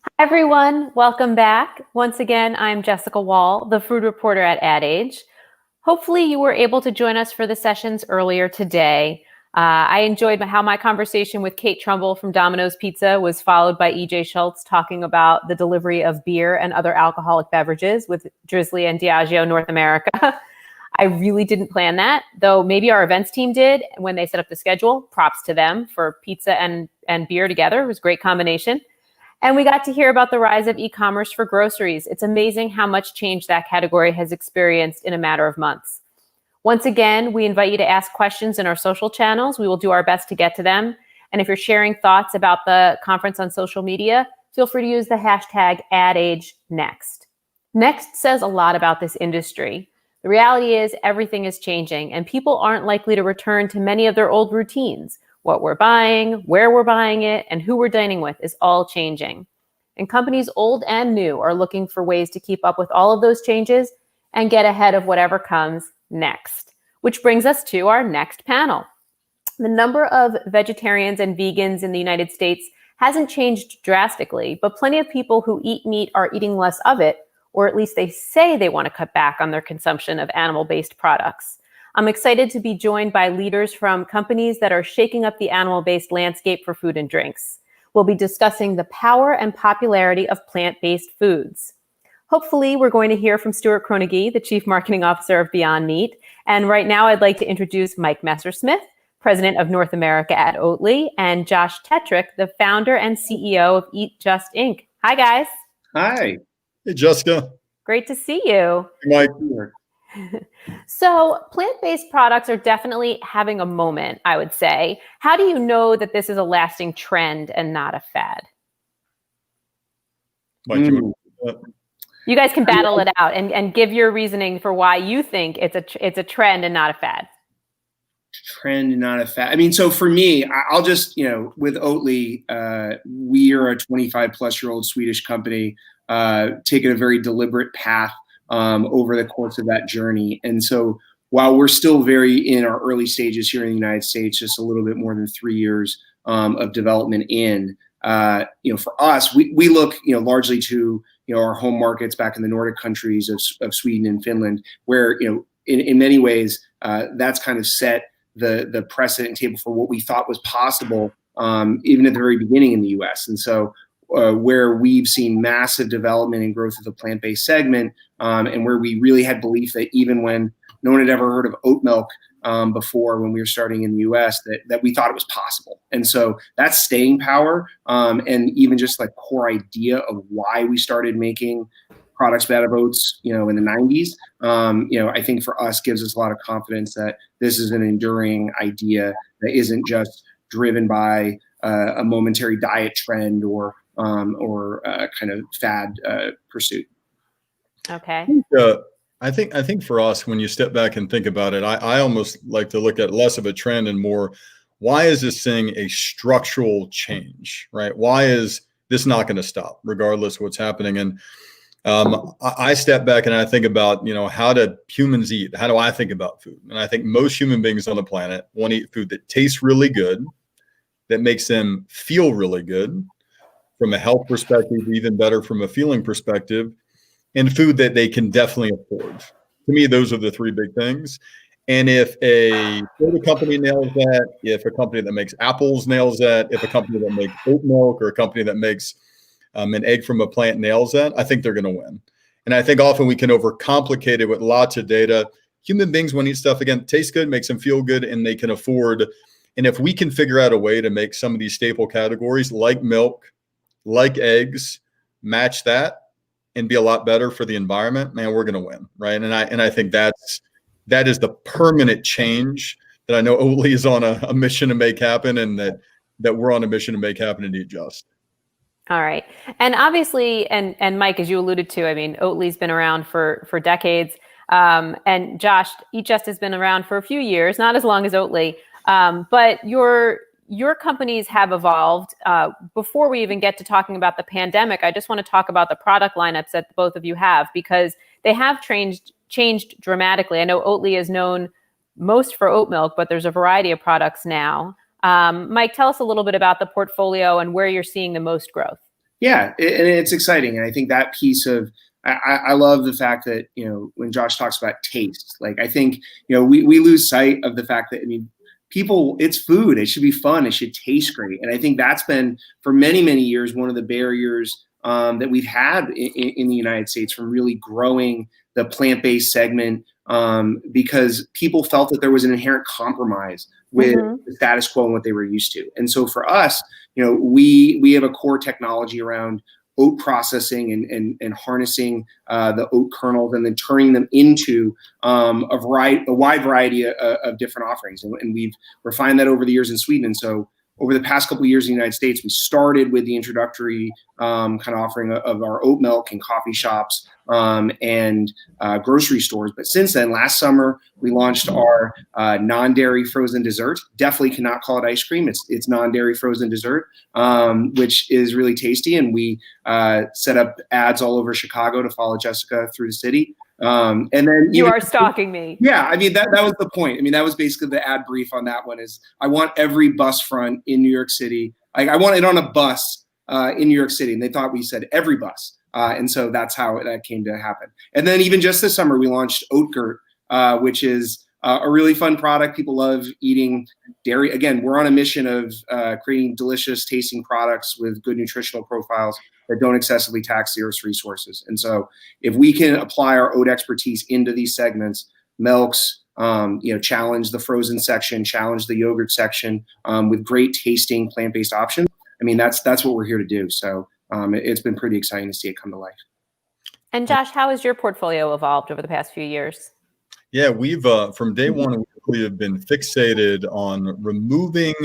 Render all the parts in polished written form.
Hi, everyone. Welcome back. Once again, I'm Jessica Wall, the food reporter at Ad Age. Hopefully, you were able to join us for the sessions earlier today. I enjoyed how my conversation with Kate Trumbull from Domino's Pizza was followed by EJ Schultz talking about the delivery of beer and other alcoholic beverages with Drizzly and Diageo North America. I really didn't plan that, though maybe our events team did when they set up the schedule. Props to them for pizza and beer together. It was a great combination. And we got to hear about the rise of e-commerce for groceries. It's amazing how much change that category has experienced in a matter of months. Once again, we invite you to ask questions in our social channels. We will do our best to get to them. And if you're sharing thoughts about the conference on social media, feel free to use the hashtag #AdAgeNext. Next says a lot about this industry. The reality is everything is changing and people aren't likely to return to many of their old routines. What we're buying, where we're buying it, and who we're dining with is all changing. And companies old and new are looking for ways to keep up with all of those changes and get ahead of whatever comes next. Which brings us to our next panel. The number of vegetarians and vegans in the United States hasn't changed drastically, but plenty of people who eat meat are eating less of it, or at least they say they want to cut back on their consumption of animal-based products. I'm excited to be joined by leaders from companies that are shaking up the animal-based landscape for food and drinks. We'll be discussing the power and popularity of plant-based foods. Hopefully, we're going to hear from Stuart Kronege, the Chief Marketing Officer of Beyond Meat. And right now, I'd like to introduce Mike Messersmith, President of North America at Oatly, and Josh Tetrick, the founder and CEO of Eat Just Inc. Hi, guys. Hi. Hey, Jessica. Great to see you. Mike. So plant-based products are definitely having a moment, I would say. How do you know that this is a lasting trend and not a fad? Mike, you guys can battle it out and give your reasoning for why you think it's a trend and not a fad. Trend and not a fad. I mean, so for me, I'll just, with Oatly, we are a 25-plus-year-old Swedish company taking a very deliberate path over the course of that journey. And so while we're still very in our early stages here in the United States, just a little bit more than 3 years of development in, for us, we look, largely to, our home markets back in the Nordic countries of Sweden and Finland, where, in many ways, that's kind of set the precedent table for what we thought was possible, even at the very beginning in the US. And so where we've seen massive development and growth of the plant-based segment, and where we really had belief that even when no one had ever heard of oat milk before, when we were starting in the US, that we thought it was possible. And so that's staying power, and even just like core idea of why we started making products out of oats, in the 90s, I think for us gives us a lot of confidence that this is an enduring idea that isn't just driven by a momentary diet trend or kind of fad pursuit. Okay. I think for us, when you step back and think about it, I almost like to look at less of a trend and more, why is this thing a structural change, right? Why is this not going to stop regardless of what's happening? And I step back and I think about, how do humans eat? How do I think about food? And I think most human beings on the planet want to eat food that tastes really good, that makes them feel really good from a health perspective, even better from a feeling perspective, and food that they can definitely afford. To me, those are the three big things. And if a soda company nails that, if a company that makes apples nails that, if a company that makes oat milk or a company that makes an egg from a plant nails that, I think they're going to win. And I think often we can overcomplicate it with lots of data. Human beings want to eat stuff, again, tastes good, makes them feel good, and they can afford. And if we can figure out a way to make some of these staple categories like milk, like eggs, match that and be a lot better for the environment, man, we're going to win, right? And I think that is the permanent change that I know Oatly is on a mission to make happen, and that we're on a mission to make happen and Eat Just. All right. And obviously, and Mike, as you alluded to, I mean, Oatly's been around for decades. And Josh, Eat Just has been around for a few years, not as long as Oatly. But your companies have evolved. Before we even get to talking about the pandemic, I just want to talk about the product lineups that both of you have, because they have changed dramatically. I know Oatly is known most for oat milk, but there's a variety of products now. Mike, tell us a little bit about the portfolio and where you're seeing the most growth. Yeah, and it's exciting. And I think that piece of, I love the fact that, when Josh talks about taste, like I think, we lose sight of the fact that, people, it's food. It should be fun. It should taste great. And I think that's been for many, many years, one of the barriers that we've had in the United States from really growing the plant-based segment, because people felt that there was an inherent compromise with the status quo and what they were used to. And so for us, we have a core technology around oat processing and harnessing the oat kernels and then turning them into a wide variety of different offerings. And we've refined that over the years in Sweden. And so over the past couple of years in the United States, we started with the introductory kind of offering of our oat milk in coffee shops and grocery stores. But since then, last summer, we launched our non-dairy frozen dessert. Definitely cannot call it ice cream. It's non-dairy frozen dessert, which is really tasty. And we set up ads all over Chicago to follow Jessica through the city. And then you are stalking me. Yeah, that was the point. That was basically the ad brief on that one. Is I want every bus front in New York City. I want it on a bus in New York City, and they thought we said every bus. And so that's how that came to happen. And then even just this summer, we launched Oatgurt, which is a really fun product. People love eating dairy. Again, we're on a mission of creating delicious tasting products with good nutritional profiles that don't excessively tax the Earth's resources. And so if we can apply our oat expertise into these segments, milks, challenge the frozen section, challenge the yogurt section with great tasting plant-based options, that's what we're here to do. So it's been pretty exciting to see it come to life. And Josh, how has your portfolio evolved over the past few years? Yeah, we've from day one, we have been fixated on removing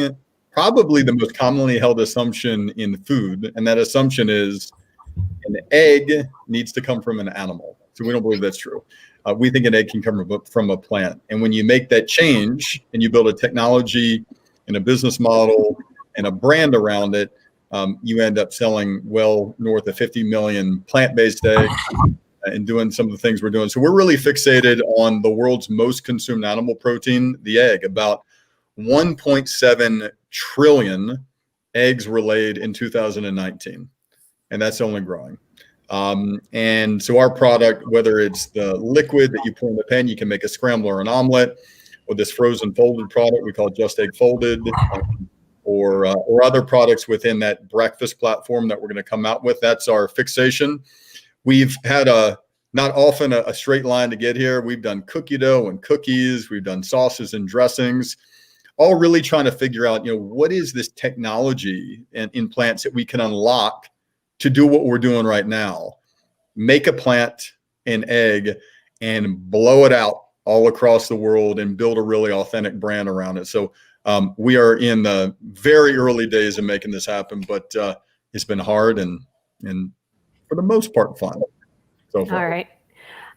probably the most commonly held assumption in food. And that assumption is an egg needs to come from an animal. So we don't believe that's true. We think an egg can come from a plant. And when you make that change and you build a technology and a business model and a brand around it, you end up selling well north of 50 million plant-based eggs and doing some of the things we're doing. So we're really fixated on the world's most consumed animal protein, the egg. About 1.7 trillion eggs were laid in 2019, and that's only growing. And so our product, whether it's the liquid that you pour in the pan, you can make a scramble or an omelet, or this frozen folded product we call Just Egg Folded, or other products within that breakfast platform that we're going to come out with. That's our fixation. We've had not often a straight line to get here. We've done cookie dough and cookies. We've done sauces and dressings, all really trying to figure out, what is this technology in plants that we can unlock to do what we're doing right now, make a plant an egg and blow it out all across the world and build a really authentic brand around it. So we are in the very early days of making this happen, but it's been hard and for the most part fun so far. All right.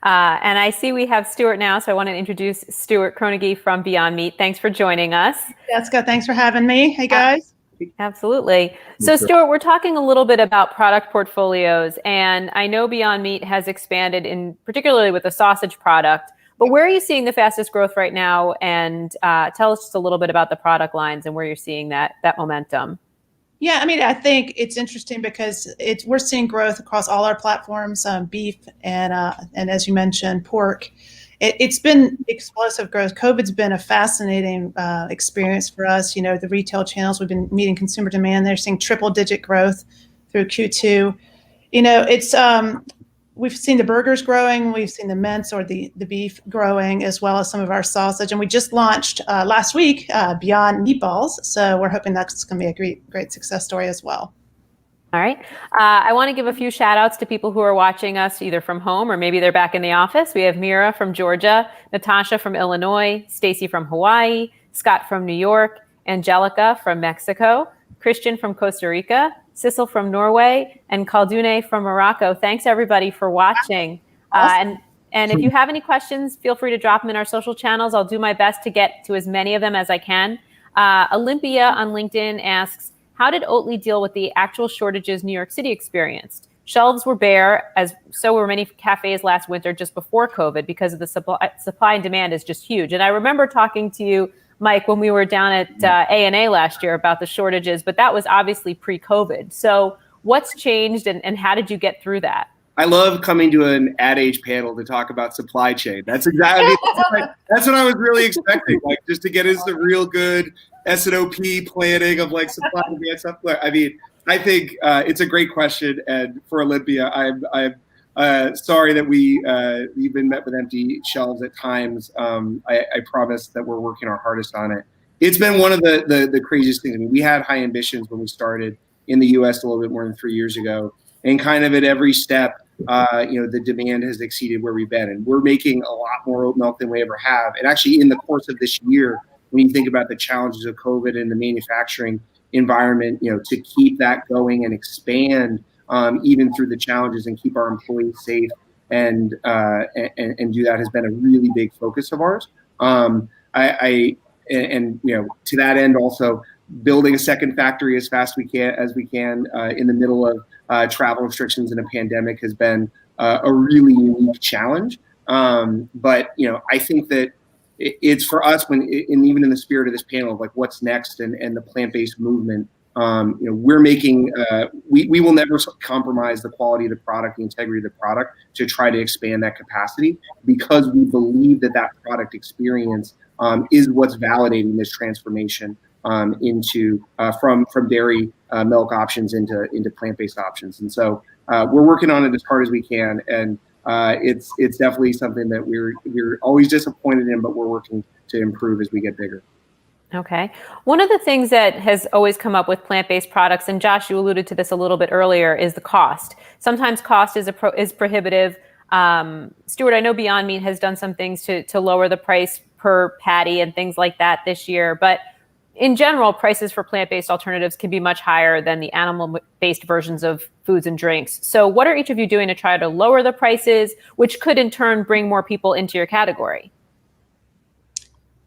And I see we have Stuart now, so I want to introduce Stuart Kronige from Beyond Meat. Thanks for joining us. Jessica, thanks for having me. Hey, guys. Absolutely. So, Stuart, we're talking a little bit about product portfolios, and I know Beyond Meat has expanded particularly with the sausage product, but where are you seeing the fastest growth right now? And tell us just a little bit about the product lines and where you're seeing that momentum. Yeah, I think it's interesting because we're seeing growth across all our platforms, beef and as you mentioned, pork. It's been explosive growth. COVID's been a fascinating experience for us. The retail channels, we've been meeting consumer demand. They're seeing triple-digit growth through Q2. We've seen the burgers growing. We've seen the mince or the beef growing, as well as some of our sausage. And we just launched last week Beyond Meatballs. So we're hoping that's going to be a great success story as well. All right. I want to give a few shout outs to people who are watching us either from home or maybe they're back in the office. We have Mira from Georgia, Natasha from Illinois, Stacy from Hawaii, Scott from New York, Angelica from Mexico, Christian from Costa Rica, Sissel from Norway, and Khaldune from Morocco. Thanks everybody for watching. Awesome. And if you have any questions, feel free to drop them in our social channels. I'll do my best to get to as many of them as I can. Olympia on LinkedIn asks, how did Oatly deal with the actual shortages New York City experienced? Shelves were bare, as so were many cafes last winter just before COVID because of the supply and demand is just huge. And I remember talking to you, Mike, when we were down at A&A last year about the shortages, but that was obviously pre-COVID. So What's changed and how did you get through that? I love coming to an Ad Age panel to talk about supply chain. That's exactly, that's what I was really expecting, like just to get into the real good S&OP planning of like supply and demand stuff. I mean, I think it's a great question. And for Olympia, I'm sorry that we've been met with empty shelves at times. I promise that we're working our hardest on it. It's been one of the craziest things. I mean, we had high ambitions when we started in the US a little bit more than 3 years ago. And kind of at every step, the demand has exceeded where we've been. And we're making a lot more oat milk than we ever have. And actually in the course of this year, when you think about the challenges of COVID and the manufacturing environment, to keep that going and expand even through the challenges and keep our employees safe and do that has been a really big focus of ours. To that end, also building a second factory as fast as we can in the middle of travel restrictions and a pandemic has been a really unique challenge. But I think that it's for us even in the spirit of this panel of like what's next and the plant-based movement. We're making we will never compromise the quality of the product, the integrity of the product to try to expand that capacity because we believe that product experience is what's validating this transformation into from dairy milk options into plant-based options. And so we're working on it as hard as we can, and it's definitely something that we're always disappointed in, but we're working to improve as we get bigger. Okay. One of the things that has always come up with plant-based products, and Josh, you alluded to this a little bit earlier, is the cost. Sometimes cost is prohibitive. Stuart, I know Beyond Meat has done some things to lower the price per patty and things like that this year, but in general, prices for plant-based alternatives can be much higher than the animal-based versions of foods and drinks. So what are each of you doing to try to lower the prices, which could in turn bring more people into your category?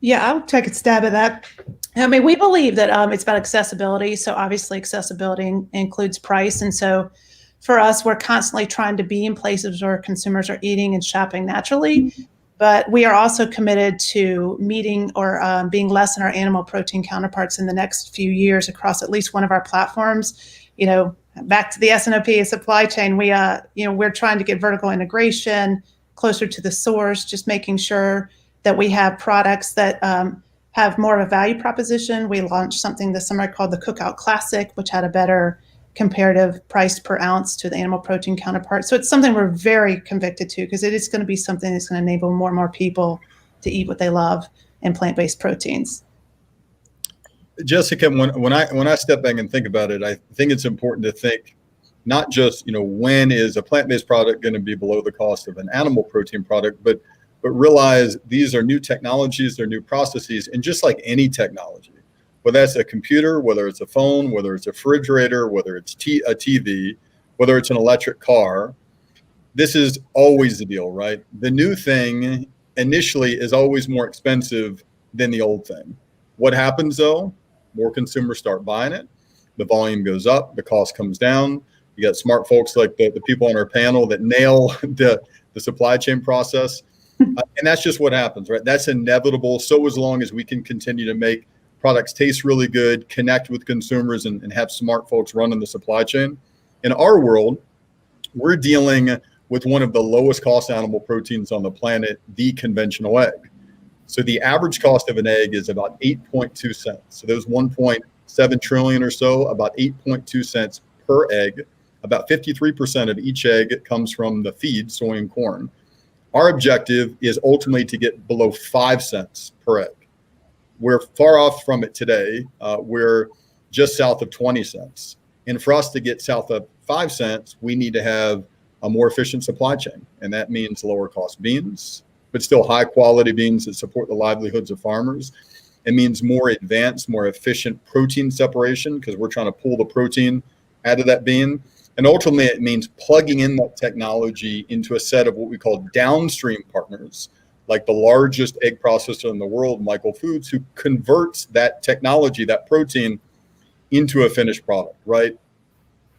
Yeah, I'll take a stab at that. I mean, we believe that it's about accessibility. So obviously accessibility includes price. And so for us, we're constantly trying to be in places where consumers are eating and shopping naturally. But we are also committed to meeting or being less than our animal protein counterparts in the next few years across at least one of our platforms. Back to the S&OP supply chain, we're trying to get vertical integration closer to the source, just making sure that we have products that have more of a value proposition. We launched something this summer called the Cookout Classic, which had a better comparative price per ounce to the animal protein counterpart. So it's something we're very convicted to because it is going to be something that's going to enable more and more people to eat what they love in plant-based proteins. Jessica, when I step back and think about it, I think it's important to think not just, when is a plant-based product going to be below the cost of an animal protein product, but realize these are new technologies, they're new processes, and just like any technology, whether that's a computer, whether it's a phone, whether it's a refrigerator, whether it's a TV, whether it's an electric car, this is always the deal, right? The new thing initially is always more expensive than the old thing. What happens though? More consumers start buying it, the volume goes up, the cost comes down. You got smart folks like the people on our panel that nail the supply chain process. And that's just what happens, right? That's inevitable. So as long as we can continue to make products taste really good, connect with consumers, and have smart folks running the supply chain. In our world, we're dealing with one of the lowest cost animal proteins on the planet, the conventional egg. So the average cost of an egg is about 8.2 cents. So there's 1.7 trillion or so, about 8.2 cents per egg. About 53% of each egg comes from the feed, soy and corn. Our objective is ultimately to get below 5 cents per egg. We're far off from it today. We're just south of 20 cents. And for us to get south of 5 cents, we need to have a more efficient supply chain. And that means lower cost beans, but still high quality beans that support the livelihoods of farmers. It means more advanced, more efficient protein separation because we're trying to pull the protein out of that bean. And ultimately, it means plugging in that technology into a set of what we call downstream partners, like the largest egg processor in the world, Michael Foods, who converts that technology, that protein, into a finished product, right?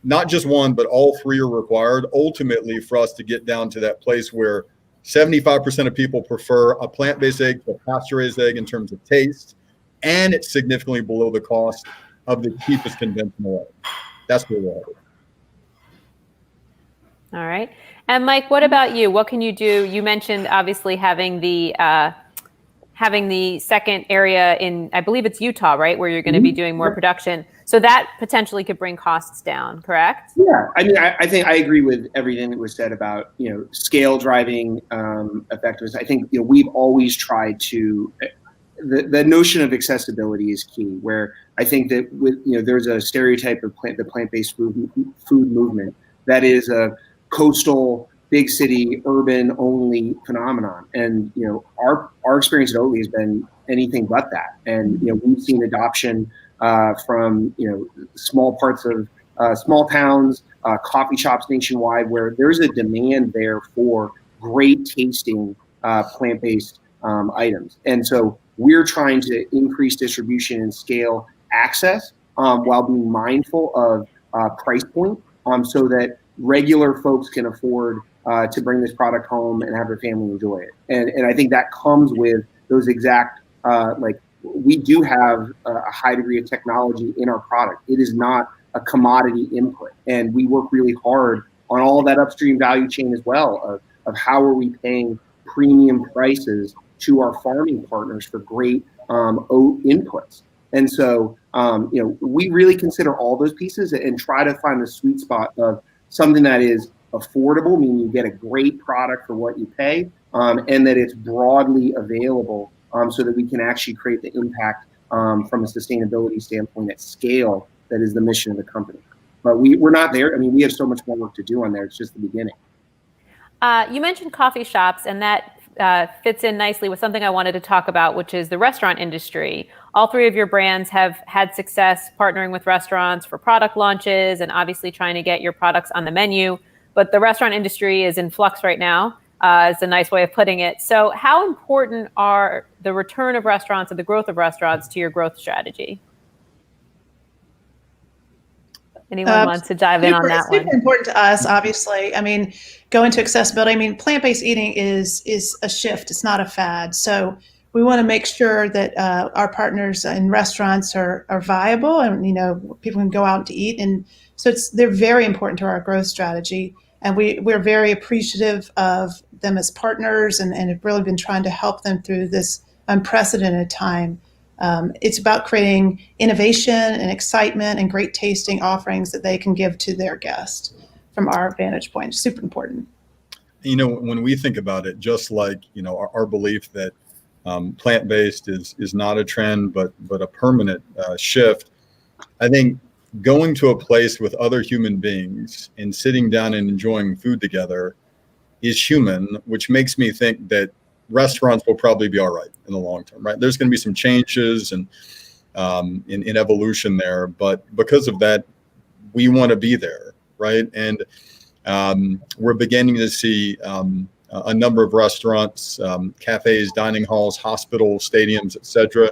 Not just one, but all three are required ultimately for us to get down to that place where 75% of people prefer a plant-based egg to a pasture-raised egg in terms of taste, and it's significantly below the cost of the cheapest conventional egg. That's where we're at. All right. And Mike, what about you? What can you do? You mentioned obviously having the second area in, I believe it's Utah, right, where you're going to be doing more production. So that potentially could bring costs down, correct? Yeah, I mean, I think I agree with everything that was said about, scale driving effectiveness. I think, we've always tried to, the notion of accessibility is key, where I think that there's a stereotype of the plant-based food movement that is a coastal, big city, urban only phenomenon. And, our experience at Oatly has been anything but that. And, we've seen adoption from, small parts of small towns, coffee shops nationwide, where there's a demand there for great tasting plant-based items. And so we're trying to increase distribution and scale access while being mindful of price point so that regular folks can afford to bring this product home and have their family enjoy it. And I think that comes with those exact, we do have a high degree of technology in our product. It is not a commodity input. And we work really hard on all of that upstream value chain as well of how are we paying premium prices to our farming partners for great oat inputs. And so, we really consider all those pieces and try to find the sweet spot of something that is affordable, meaning you get a great product for what you pay, and that it's broadly available so that we can actually create the impact from a sustainability standpoint at scale that is the mission of the company. But we're not there. I mean, we have so much more work to do on there. It's just the beginning. You mentioned coffee shops, and that fits in nicely with something I wanted to talk about, which is the restaurant industry. All three of your brands have had success partnering with restaurants for product launches and obviously trying to get your products on the menu. But the restaurant industry is in flux right now, is a nice way of putting it. So how important are the return of restaurants and the growth of restaurants to your growth strategy? Anyone wants to dive in on that one? Super important to us, obviously. I mean, going to accessibility. I mean, plant-based eating is a shift. It's not a fad. So we want to make sure that our partners in restaurants are viable, and people can go out to eat. And so they're very important to our growth strategy. And we're very appreciative of them as partners, and have really been trying to help them through this unprecedented time. It's about creating innovation and excitement and great tasting offerings that they can give to their guests from our vantage point. Super important. When we think about it, just like, our belief that plant-based is not a trend, but a permanent shift, I think going to a place with other human beings and sitting down and enjoying food together is human, which makes me think that restaurants will probably be all right in the long term, right? There's going to be some changes and in evolution there, but because of that, we want to be there, right? And we're beginning to see a number of restaurants, cafes, dining halls, hospitals, stadiums, etc.,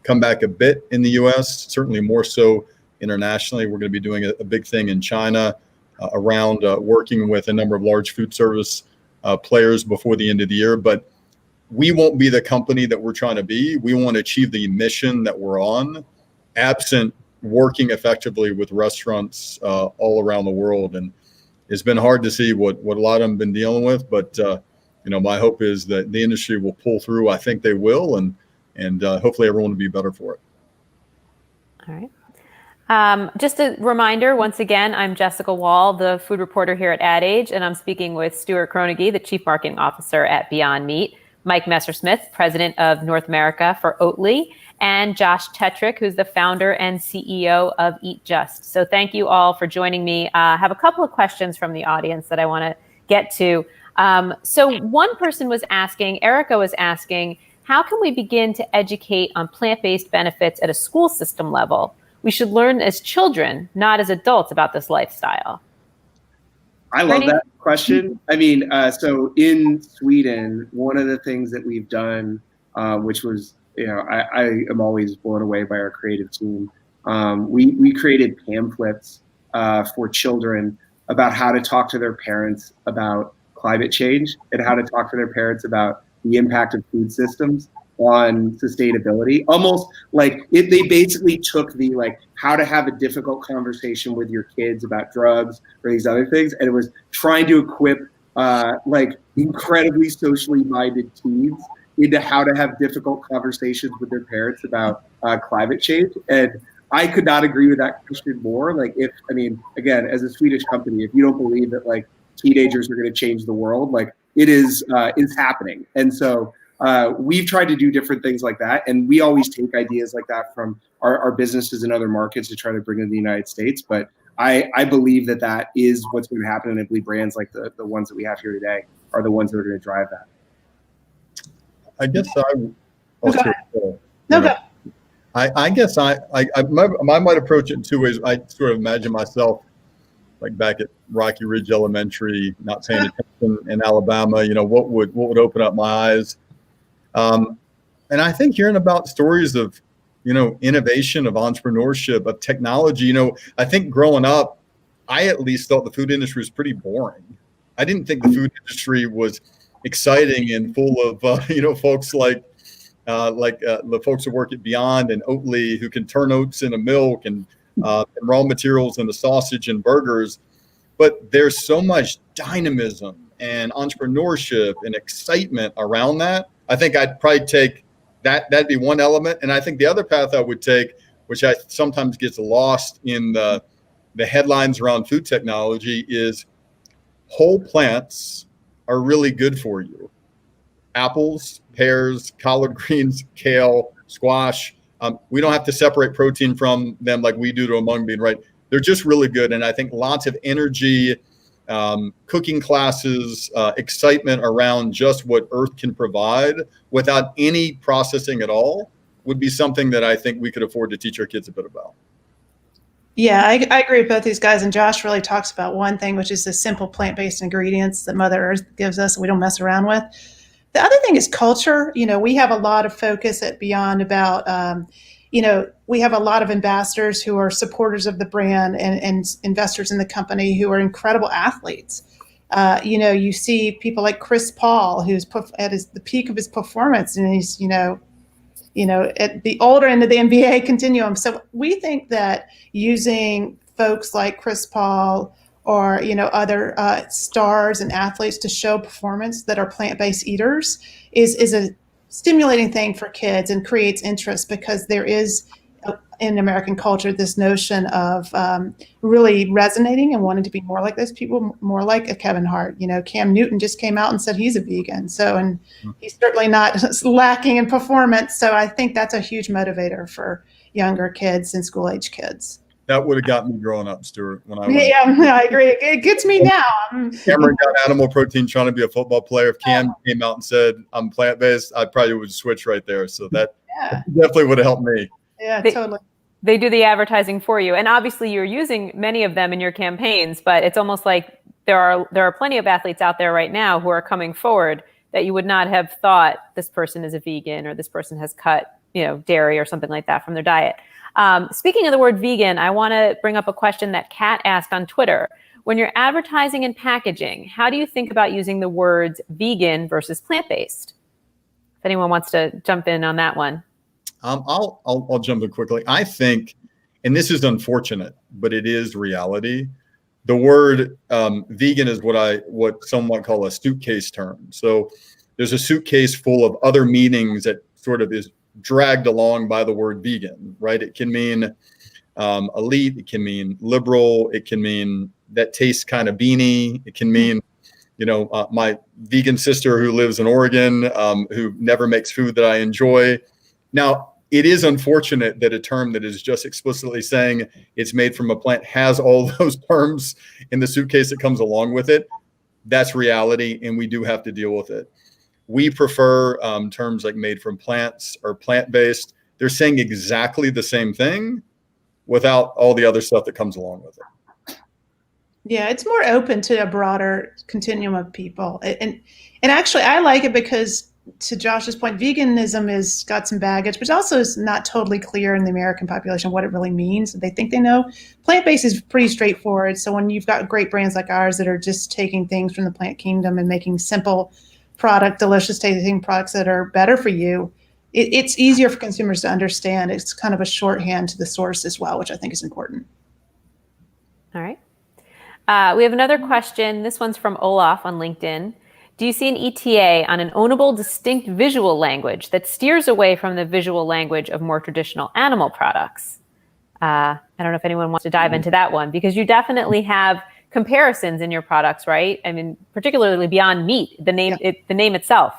come back a bit in the U.S., certainly more so internationally. We're going to be doing a big thing in China around working with a number of large food service players before the end of the year. But we won't be the company that we're trying to be. We want to achieve the mission that we're on, absent working effectively with restaurants all around the world. And it's been hard to see what a lot of them have been dealing with. But, my hope is that the industry will pull through. I think they will. And hopefully everyone will be better for it. All right. Just a reminder, once again, I'm Jessica Wall, the food reporter here at Ad Age, and I'm speaking with Stuart Kroenige, the Chief Marketing Officer at Beyond Meat, Mike Messersmith, President of North America for Oatly, and Josh Tetrick, who's the founder and CEO of Eat Just. So thank you all for joining me. I have a couple of questions from the audience that I want to get to. So one person was asking, Erica was asking, how can we begin to educate on plant-based benefits at a school system level? We should learn as children, not as adults, about this lifestyle. I love that question. I mean, so in Sweden, one of the things that we've done, which was, I am always blown away by our creative team. We created pamphlets for children about how to talk to their parents about climate change and how to talk to their parents about the impact of food systems. on sustainability, almost like they basically took the like how to have a difficult conversation with your kids about drugs or these other things, and it was trying to equip like incredibly socially minded teens into how to have difficult conversations with their parents about climate change. And I could not agree with that question more. Like, again, as a Swedish company, if you don't believe that like teenagers are going to change the world, like it is happening. And so we've tried to do different things like that. And we always take ideas like that from our businesses in other markets to try to bring to the United States. But I believe that is what's going to happen. And I believe brands like the ones that we have here today are the ones that are going to drive that. I guess I guess I might approach it in two ways. I sort of imagine myself like back at Rocky Ridge Elementary, not paying attention in Alabama. What would open up my eyes? And I think hearing about stories of innovation, of entrepreneurship, of technology. I think growing up, I at least thought the food industry was pretty boring. I didn't think the food industry was exciting and full of folks like the folks who work at Beyond and Oatly, who can turn oats into milk and raw materials into sausage and burgers. But there's so much dynamism and entrepreneurship and excitement around that. I think I'd probably take that'd be one element. And I think the other path I would take, which I sometimes gets lost in the headlines around food technology, is whole plants are really good for you. Apples, pears, collard greens, kale, squash. We don't have to separate protein from them like we do to a mung bean, right? They're just really good. And I think lots of energy, cooking classes, excitement around just what Earth can provide without any processing at all would be something that I think we could afford to teach our kids a bit about. Yeah, I agree with both these guys. And Josh really talks about one thing, which is the simple plant-based ingredients that Mother Earth gives us we don't mess around with. The other thing is culture. We have a lot of focus at Beyond about, we have a lot of ambassadors who are supporters of the brand and investors in the company who are incredible athletes. You see people like Chris Paul, who's at the peak of his performance, and he's, at the older end of the NBA continuum. So we think that using folks like Chris Paul or other stars and athletes to show performance that are plant-based eaters is a stimulating thing for kids and creates interest, because there is in American culture this notion of really resonating and wanting to be more like those people, more like a Kevin Hart. Cam Newton just came out and said he's a vegan, and he's certainly not lacking in performance. So I think that's a huge motivator for younger kids and school-age kids. That would have got me growing up, Stuart, when I was. Yeah, I agree. It gets me now. Cameron got animal protein trying to be a football player. If Cam came out and said, I'm plant-based, I probably would switch right there. So that definitely would have helped me. Yeah, totally. They do the advertising for you. And obviously you're using many of them in your campaigns, but it's almost like there are plenty of athletes out there right now who are coming forward that you would not have thought this person is a vegan or this person has cut, dairy or something like that from their diet. Speaking of the word vegan, I want to bring up a question that Kat asked on Twitter. When you're advertising and packaging, how do you think about using the words vegan versus plant-based? If anyone wants to jump in on that one. I'll jump in quickly. I think, and this is unfortunate, but it is reality. The word vegan is what some might call a suitcase term. So there's a suitcase full of other meanings that sort of is dragged along by the word vegan, right? It can mean elite, it can mean liberal, it can mean that tastes kind of beanie, it can mean, my vegan sister who lives in Oregon, who never makes food that I enjoy. Now, it is unfortunate that a term that is just explicitly saying it's made from a plant has all those terms in the suitcase that comes along with it. That's reality, and we do have to deal with it. We prefer terms like made from plants or plant-based. They're saying exactly the same thing without all the other stuff that comes along with it. Yeah, it's more open to a broader continuum of people. And actually, I like it because, to Josh's point, veganism has got some baggage, but also is not totally clear in the American population what it really means. They think they know. Plant-based is pretty straightforward. So when you've got great brands like ours that are just taking things from the plant kingdom and making simple delicious tasting products that are better for you, it's easier for consumers to understand. It's kind of a shorthand to the source as well, which I think is important. All right. We have another question. This one's from Olaf on LinkedIn. Do you see an ETA on an ownable, distinct visual language that steers away from the visual language of more traditional animal products? I don't know if anyone wants to dive into that one, because you definitely have comparisons in your products, right? I mean, particularly Beyond Meat, the name itself.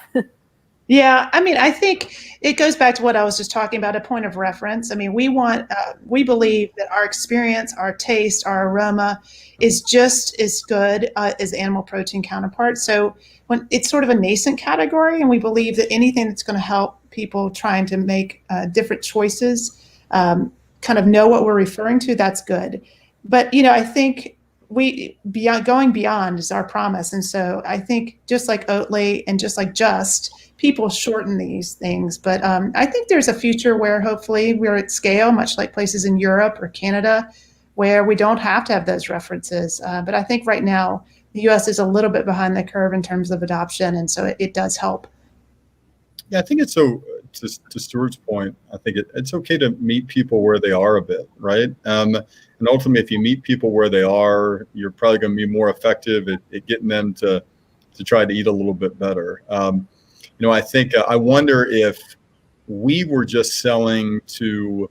Yeah, I mean, I think it goes back to what I was just talking about, a point of reference. I mean, we believe that our experience, our taste, our aroma is just as good as animal protein counterparts. So when it's sort of a nascent category, and we believe that anything that's going to help people trying to make different choices kind of know what we're referring to, that's good. But, I think going beyond is our promise. And so I think just like Oatly and just like people shorten these things. But I think there's a future where hopefully we're at scale, much like places in Europe or Canada, where we don't have to have those references. But I think right now the U.S. is a little bit behind the curve in terms of adoption. And so it does help. Yeah, I think it's so, to Stuart's point, I think it's okay to meet people where they are a bit, right? And ultimately, if you meet people where they are, you're probably going to be more effective at getting them to try to eat a little bit better. I think I wonder if we were just selling to,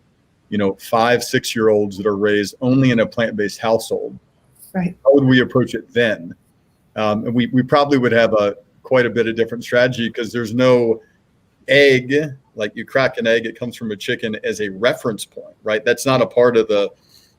5-6-year-olds that are raised only in a plant-based household. Right. How would we approach it then? And we probably would have quite a bit of different strategy, because there's no egg, like you crack an egg, it comes from a chicken, as a reference point, right? That's not a part of the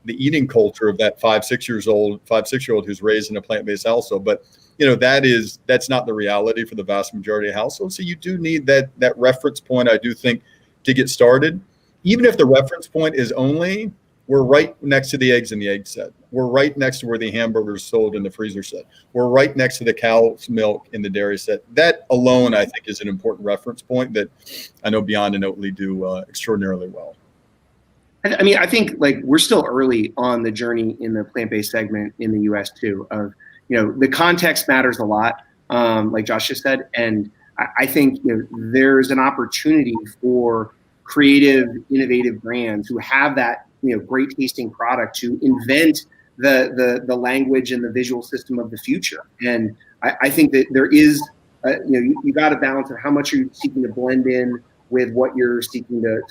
eating culture of that 5-6-year-old who's raised in a plant-based household. But that's not the reality for the vast majority of households. So you do need that reference point, I do think, to get started. Even if the reference point is only, we're right next to the eggs in the egg set. We're right next to where the hamburger's sold in the freezer set. We're right next to the cow's milk in the dairy set. That alone, I think, is an important reference point that I know Beyond and Oatly do extraordinarily well. I mean, I think we're still early on the journey in the plant-based segment in the U.S. too. The context matters a lot, like Josh just said, and I think there's an opportunity for creative, innovative brands who have that great tasting product to invent the language and the visual system of the future. And I think that there is, you got to balance of how much you're seeking to blend in with what you're seeking to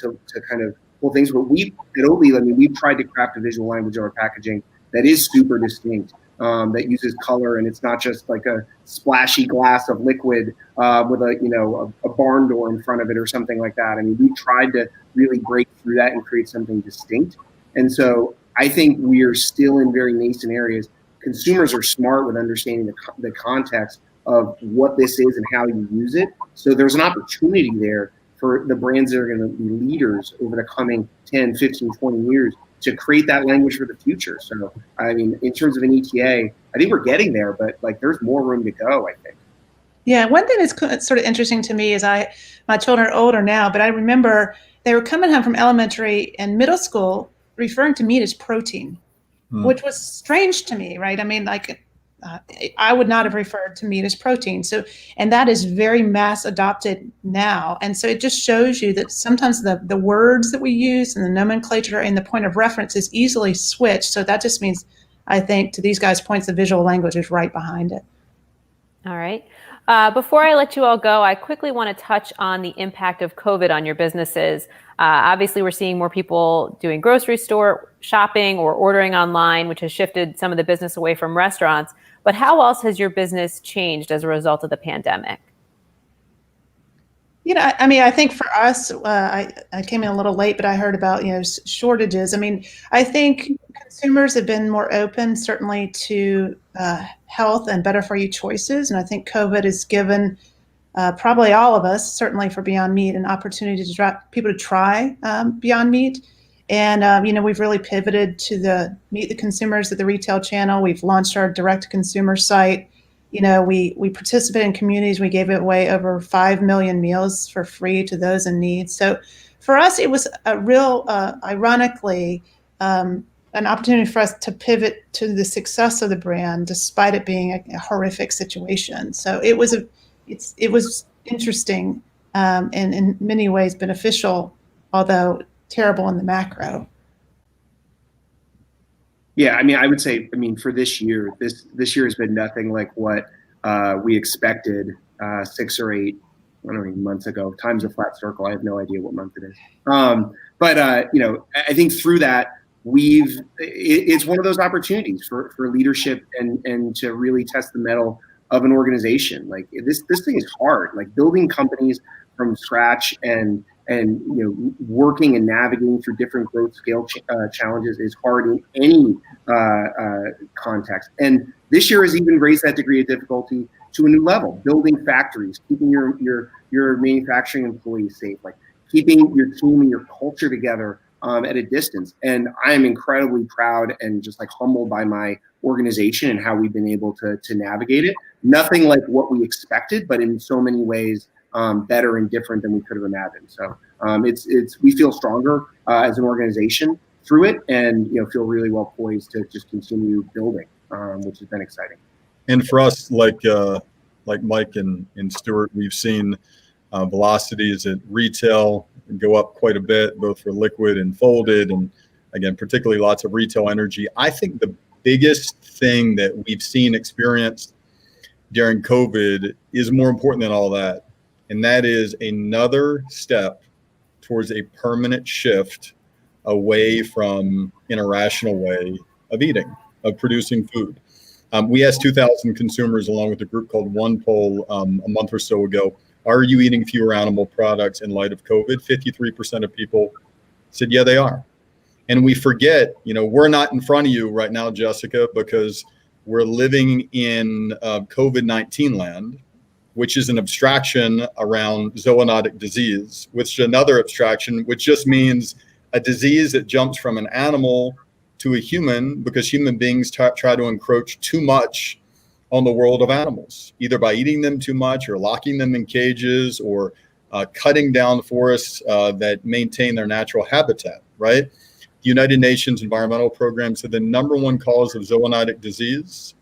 kind of pull things. But we at Oatly, I mean, we've tried to craft a visual language of our packaging that is super distinct, that uses color, and it's not just like a splashy glass of liquid with a barn door in front of it or something like that. I mean, we tried to really break through that and create something distinct. And so I think we are still in very nascent areas. Consumers are smart with understanding the context of what this is and how you use it. So there's an opportunity there for the brands that are going to be leaders over the coming 10, 15, 20 years to create that language for the future. So, I mean, in terms of an ETA, I think we're getting there, but there's more room to go, I think. Yeah, one thing that's sort of interesting to me is my children are older now, but I remember they were coming home from elementary and middle school referring to meat as protein, which was strange to me, right? I mean, I would not have referred to meat as protein. So, and that is very mass adopted now. And so it just shows you that sometimes the words that we use and the nomenclature and the point of reference is easily switched. So that just means, I think, to these guys' points, the visual language is right behind it. All right. Before I let you all go, I quickly want to touch on the impact of COVID on your businesses. Obviously, we're seeing more people doing grocery store shopping or ordering online, which has shifted some of the business away from restaurants. But how else has your business changed as a result of the pandemic? I mean, I think for us, I came in a little late, but I heard about, shortages. I mean, I think consumers have been more open, certainly, to health and better for you choices. And I think COVID has given probably all of us, certainly for Beyond Meat, an opportunity to drive people to try Beyond Meat. And, we've really pivoted to meet the consumers at the retail channel. We've launched our direct-to-consumer site. We participate in communities. We gave away over 5 million meals for free to those in need. So for us, it was a real, ironically, an opportunity for us to pivot to the success of the brand, despite it being a horrific situation. So it was interesting and in many ways beneficial, although terrible in the macro. Yeah, I mean, I would say, I mean, for this year, this year has been nothing like what we expected 6 or 8, I don't know, months ago. Time's a flat circle. I have no idea what month it is. But you know, I think through that, it's one of those opportunities for leadership and to really test the mettle of an organization. Like this thing is hard. Like building companies from scratch and you know, working and navigating through different growth scale challenges is hard in any context. And this year has even raised that degree of difficulty to a new level. Building factories, keeping your manufacturing employees safe, like keeping your team and your culture together at a distance. And I am incredibly proud and just like humbled by my organization and how we've been able to navigate it. Nothing like what we expected, but in so many ways better and different than we could have imagined. So we feel stronger as an organization through it, and you know, feel really well poised to just continue building, which has been exciting. And for us, like Mike and Stuart, we've seen velocities at retail go up quite a bit, both for liquid and folded, and again, particularly lots of retail energy. I think the biggest thing that we've seen experienced during COVID is more important than all that, and that is another step towards a permanent shift away from an irrational way of eating, of producing food. We asked 2,000 consumers along with a group called One Poll a month or so ago, are you eating fewer animal products in light of COVID? 53% of people said, yeah, they are. And we forget, you know, we're not in front of you right now, Jessica, because we're living in COVID-19 land, which is an abstraction around zoonotic disease, which is another abstraction, which just means a disease that jumps from an animal to a human because human beings try to encroach too much on the world of animals, either by eating them too much or locking them in cages or cutting down forests that maintain their natural habitat, right? The United Nations Environmental Program said the number one cause of zoonotic disease,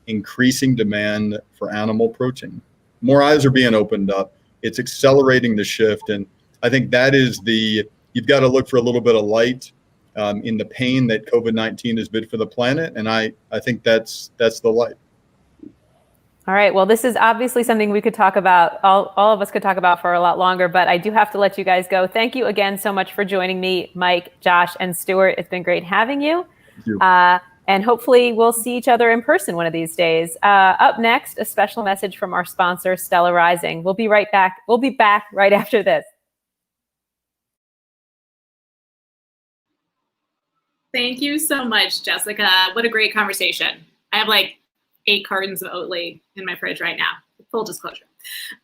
increasing demand for animal protein. More eyes are being opened up. It's accelerating the shift. And I think that is you've got to look for a little bit of light in the pain that COVID-19 has been for the planet. And I think that's the light. All right. Well, this is obviously something we could talk about. All of us could talk about for a lot longer, but I do have to let you guys go. Thank you again so much for joining me, Mike, Josh, and Stuart. It's been great having you. Thank you. And hopefully we'll see each other in person one of these days. Up next, a special message from our sponsor, Stella Rising. We'll be right back. We'll be back right after this. Thank you so much, Jessica. What a great conversation. I have like 8 cartons of Oatly in my fridge right now. Full disclosure.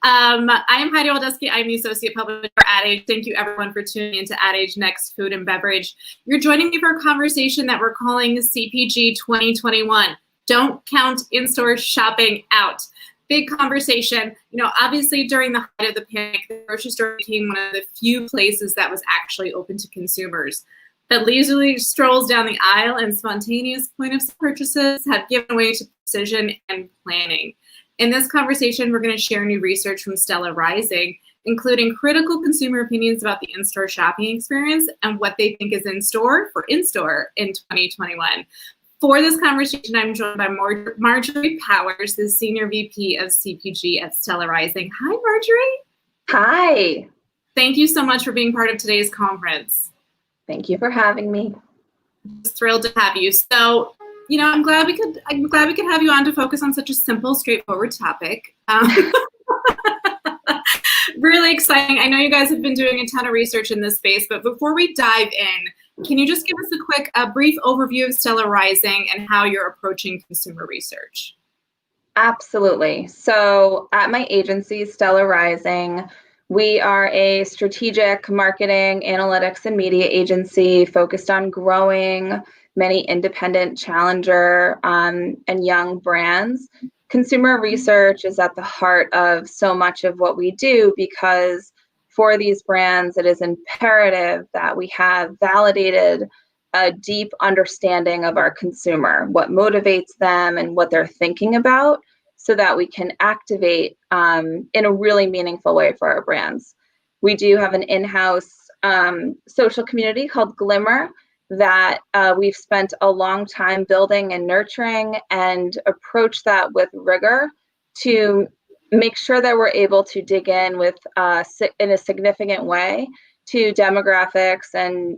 I am Heidi Waldusky. I'm the Associate Publisher at Ad Age. Thank you everyone for tuning into Ad Age Next Food and Beverage. You're joining me for a conversation that we're calling CPG 2021. Don't count in-store shopping out. Big conversation. You know, obviously during the height of the pandemic, the grocery store became one of the few places that was actually open to consumers. That leisurely strolls down the aisle and spontaneous point of purchases have given way to precision and planning. In this conversation, we're going to share new research from Stella Rising, including critical consumer opinions about the in-store shopping experience and what they think is in store in 2021. For this conversation, I'm joined by Marjorie Powers, the Senior VP of CPG at Stella Rising. Hi, Marjorie. Hi. Thank you so much for being part of today's conference. Thank you for having me. Just thrilled to have you. So, you know, I'm glad we could have you on to focus on such a simple, straightforward topic. Really exciting. I know you guys have been doing a ton of research in this space, but before we dive in, can you just give us a brief overview of Stella Rising and how you're approaching consumer research? Absolutely. So at my agency, Stella Rising, we are a strategic marketing, analytics, and media agency focused on growing many independent challenger and young brands. Consumer research is at the heart of so much of what we do because for these brands, it is imperative that we have validated a deep understanding of our consumer, what motivates them and what they're thinking about, so that we can activate in a really meaningful way for our brands. We do have an in-house social community called Glimmer that we've spent a long time building and nurturing, and approach that with rigor to make sure that we're able to dig in with in a significant way to demographics and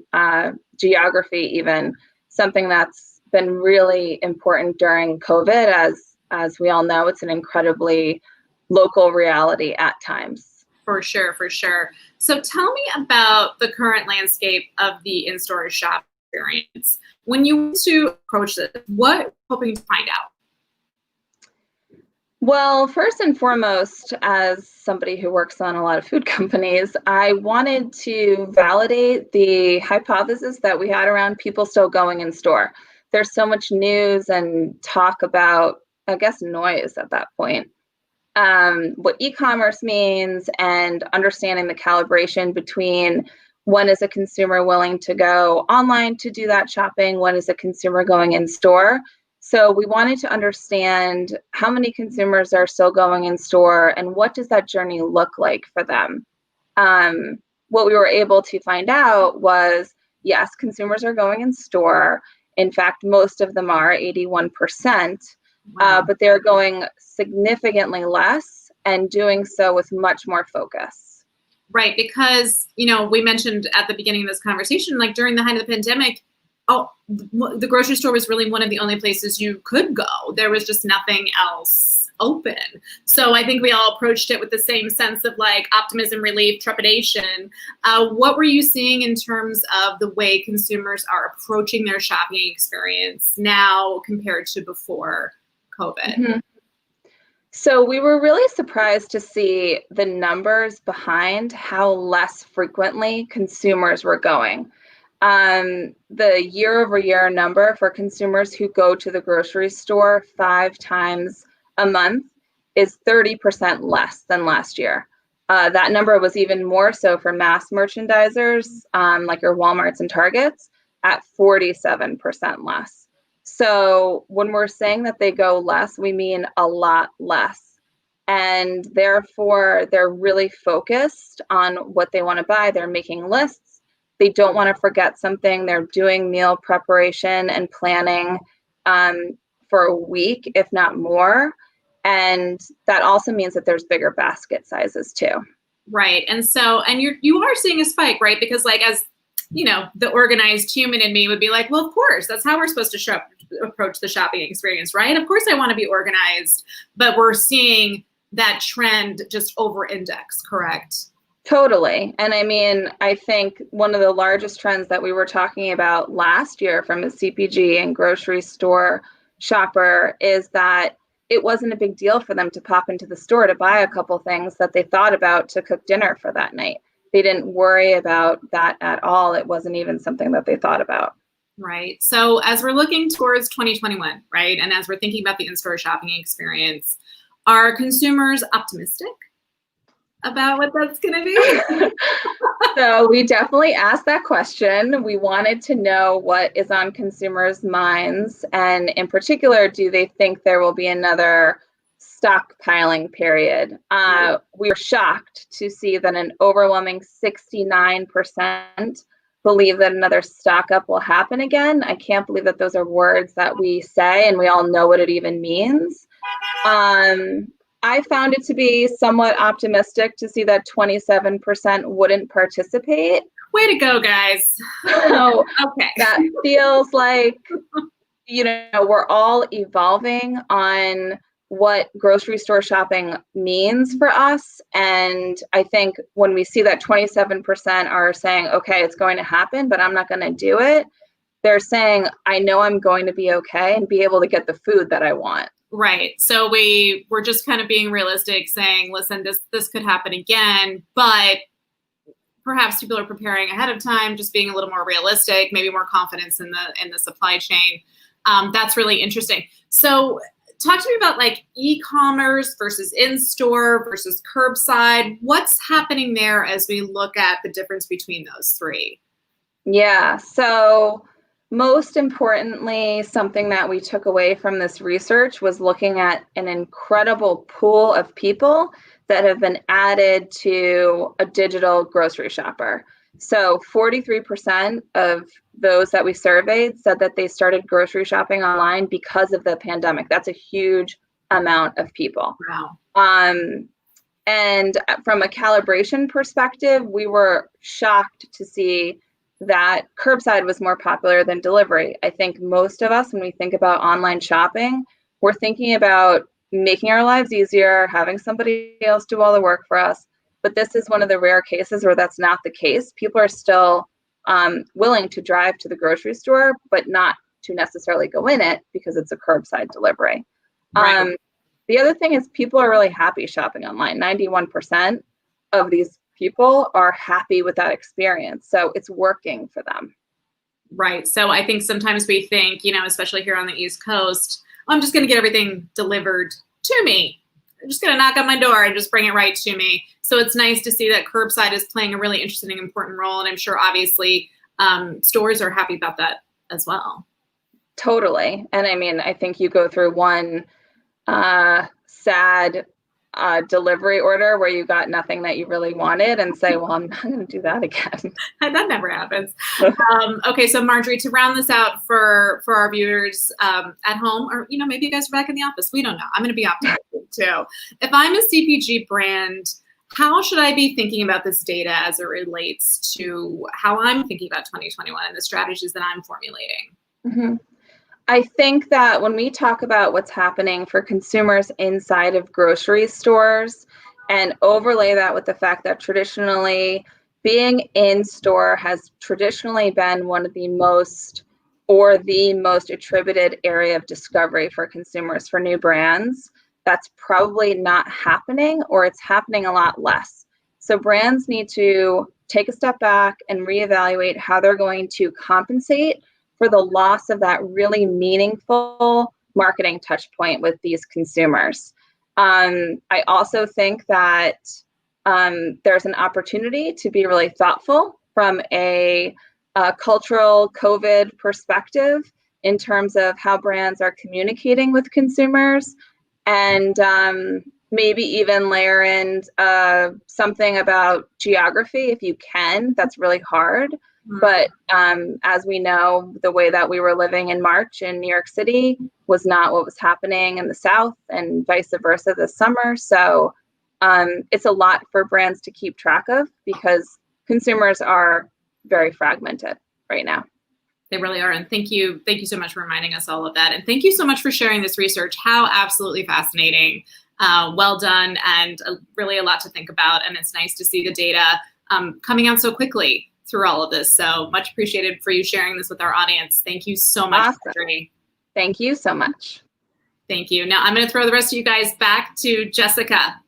geography, even something that's been really important during COVID. As we all know, it's an incredibly local reality at times. For sure, for sure. So tell me about the current landscape of the in-store shop experience. When you want to approach this, what are you hoping to find out? Well, first and foremost, as somebody who works on a lot of food companies, I wanted to validate the hypothesis that we had around people still going in store. There's so much news and talk about, I guess, noise at that point. What e-commerce means, and understanding the calibration between when is a consumer willing to go online to do that shopping, when is a consumer going in store. So we wanted to understand how many consumers are still going in store and what does that journey look like for them. What we were able to find out was, yes, consumers are going in store. In fact, most of them are, 81%, but they're going significantly less and doing so with much more focus. Right, because, we mentioned at the beginning of this conversation, like during the height of the pandemic, the grocery store was really one of the only places you could go. There was just nothing else open. So I think we all approached it with the same sense of like optimism, relief, trepidation. What were you seeing in terms of the way consumers are approaching their shopping experience now compared to before COVID? Mm-hmm. So we were really surprised to see the numbers behind how less frequently consumers were going. The year-over-year number for consumers who go to the grocery store 5 times a month is 30% less than last year. That number was even more so for mass merchandisers, like your Walmarts and Targets, at 47% less. So when we're saying that they go less, we mean a lot less. And therefore, they're really focused on what they want to buy. They're making lists. They don't want to forget something. They're doing meal preparation and planning for a week, if not more. And that also means that there's bigger basket sizes too. Right. And so, and you are seeing a spike, right? Because like, as the organized human in me would be like, well, of course, that's how we're supposed to approach the shopping experience, right? Of course I want to be organized, but we're seeing that trend just over-index, correct? Totally. And I mean, I think one of the largest trends that we were talking about last year from a CPG and grocery store shopper is that it wasn't a big deal for them to pop into the store to buy a couple things that they thought about to cook dinner for that night. They didn't worry about that at all. It wasn't even something that they thought about. Right. So as we're looking towards 2021, right, and as we're thinking about the in-store shopping experience, are consumers optimistic about what that's going to be? So we definitely asked that question. We wanted to know what is on consumers' minds, and in particular, do they think there will be another stockpiling period? We were shocked to see that an overwhelming 69% believe that another stock up will happen again. I can't believe that those are words that we say and we all know what it even means. I found it to be somewhat optimistic to see that 27% wouldn't participate. Way to go, guys. So okay. That feels like, we're all evolving on what grocery store shopping means for us. And I think when we see that 27% are saying, okay, it's going to happen, but I'm not going to do it, they're saying, I know I'm going to be okay and be able to get the food that I want. Right. So we're just kind of being realistic, saying, listen, this could happen again, but perhaps people are preparing ahead of time, just being a little more realistic, maybe more confidence in the supply chain. That's really interesting. So talk to me about like e-commerce versus in-store versus curbside. What's happening there as we look at the difference between those three? Yeah. So most importantly, something that we took away from this research was looking at an incredible pool of people that have been added to a digital grocery shopper. So 43% of those that we surveyed said that they started grocery shopping online because of the pandemic. That's a huge amount of people. Wow. And from a calibration perspective, we were shocked to see that curbside was more popular than delivery. I think most of us, when we think about online shopping, we're thinking about making our lives easier, having somebody else do all the work for us. But this is one of the rare cases where that's not the case. People are still willing to drive to the grocery store, but not to necessarily go in it because it's a curbside delivery. Right. The other thing is people are really happy shopping online. 91% of these people are happy with that experience. So it's working for them. Right. So I think sometimes we think, especially here on the East Coast, I'm just going to get everything delivered to me. I'm just going to knock on my door and just bring it right to me. So it's nice to see that curbside is playing a really interesting and important role. And I'm sure obviously stores are happy about that as well. Totally. And I mean, I think you go through one sad delivery order where you got nothing that you really wanted and say, well, I'm not going to do that again. That never happens. Okay, so Marjorie, to round this out for our viewers at home, or maybe you guys are back in the office. We don't know. I'm going to be optimistic too. If I'm a CPG brand, how should I be thinking about this data as it relates to how I'm thinking about 2021 and the strategies that I'm formulating? Mm-hmm. I think that when we talk about what's happening for consumers inside of grocery stores and overlay that with the fact that traditionally being in store has traditionally been one of the most attributed area of discovery for consumers for new brands, that's probably not happening, or it's happening a lot less. So brands need to take a step back and reevaluate how they're going to compensate for the loss of that really meaningful marketing touch point with these consumers. I also think that there's an opportunity to be really thoughtful from a cultural COVID perspective in terms of how brands are communicating with consumers, and maybe even layer in something about geography if you can. That's really hard. But as we know, the way that we were living in March in New York City was not what was happening in the South, and vice versa this summer. So it's a lot for brands to keep track of because consumers are very fragmented right now. They really are. And thank you so much for reminding us all of that. And thank you so much for sharing this research. How absolutely fascinating. Well done, and really a lot to think about. And it's nice to see the data coming out so quickly through all of this. So much appreciated for you sharing this with our audience. Thank you so much, Marjorie. Thank you so much. Thank you. Now I'm going to throw the rest of you guys back to Jessica.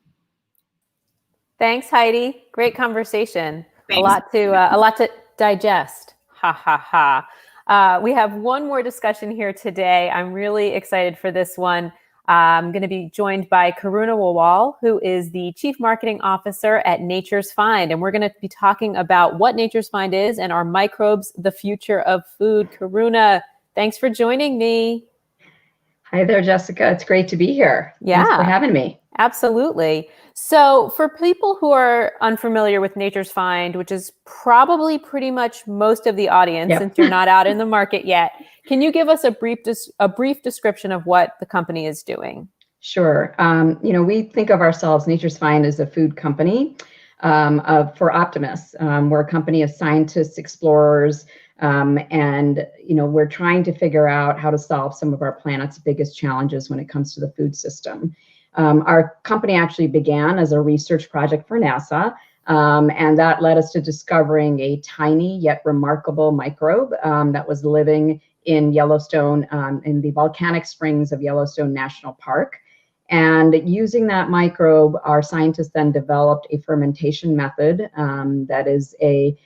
Thanks, Heidi. Great conversation. Thanks. A lot to digest. Ha ha ha. We have one more discussion here today. I'm really excited for this one. I'm going to be joined by Karuna Wawal, who is the Chief Marketing Officer at Nature's Find. And we're going to be talking about what Nature's Find is and are microbes the future of food. Karuna, thanks for joining me. Hi there, Jessica. It's great to be here. Yeah. Thanks for having me. Absolutely. So for people who are unfamiliar with Nature's Find, which is probably pretty much most of the audience, since you're not out in the market yet, can you give us a brief description of what the company is doing? Sure. We think of ourselves, Nature's Find, as a food company for optimists. We're a company of scientists, explorers, and we're trying to figure out how to solve some of our planet's biggest challenges when it comes to the food system. Our company actually began as a research project for NASA, and that led us to discovering a tiny yet remarkable microbe that was living in Yellowstone, in the volcanic springs of Yellowstone National Park. And using that microbe, our scientists then developed a fermentation method that is a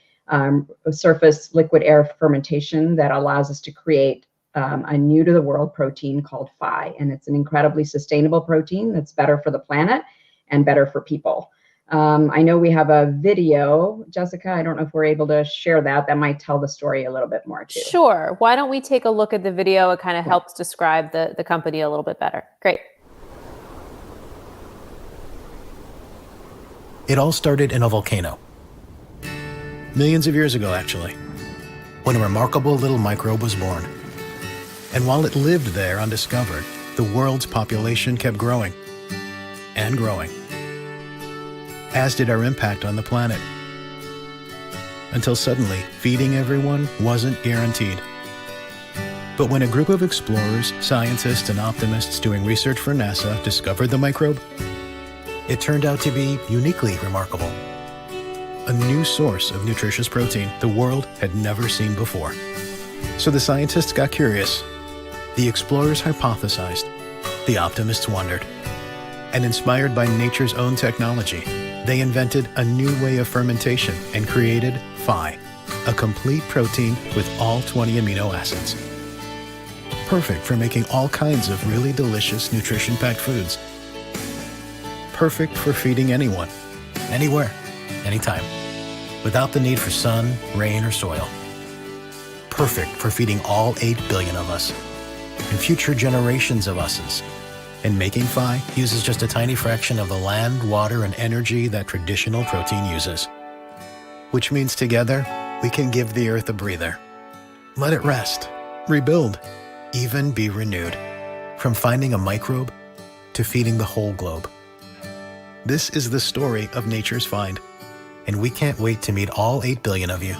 surface liquid air fermentation that allows us to create a new to the world protein called Phi. And it's an incredibly sustainable protein that's better for the planet and better for people. I know we have a video. Jessica, I don't know if we're able to share that. That might tell the story a little bit more too. Sure. Why don't we take a look at the video? It kind of helps describe the company a little bit better. Great. It all started in a volcano. Millions of years ago, actually, when a remarkable little microbe was born. And while it lived there undiscovered, the world's population kept growing and growing, as did our impact on the planet. Until suddenly, feeding everyone wasn't guaranteed. But when a group of explorers, scientists, and optimists doing research for NASA discovered the microbe, it turned out to be uniquely remarkable. A new source of nutritious protein the world had never seen before. So the scientists got curious. The explorers hypothesized. The optimists wondered. And inspired by nature's own technology, they invented a new way of fermentation and created Phi, a complete protein with all 20 amino acids. Perfect for making all kinds of really delicious, nutrition-packed foods. Perfect for feeding anyone, anywhere, anytime, without the need for sun, rain, or soil. Perfect for feeding all 8 billion of us, and future generations of us's. And making Phi uses just a tiny fraction of the land, water, and energy that traditional protein uses. Which means together, we can give the earth a breather. Let it rest, rebuild, even be renewed. From finding a microbe to feeding the whole globe. This is the story of nature's find, and we can't wait to meet all 8 billion of you.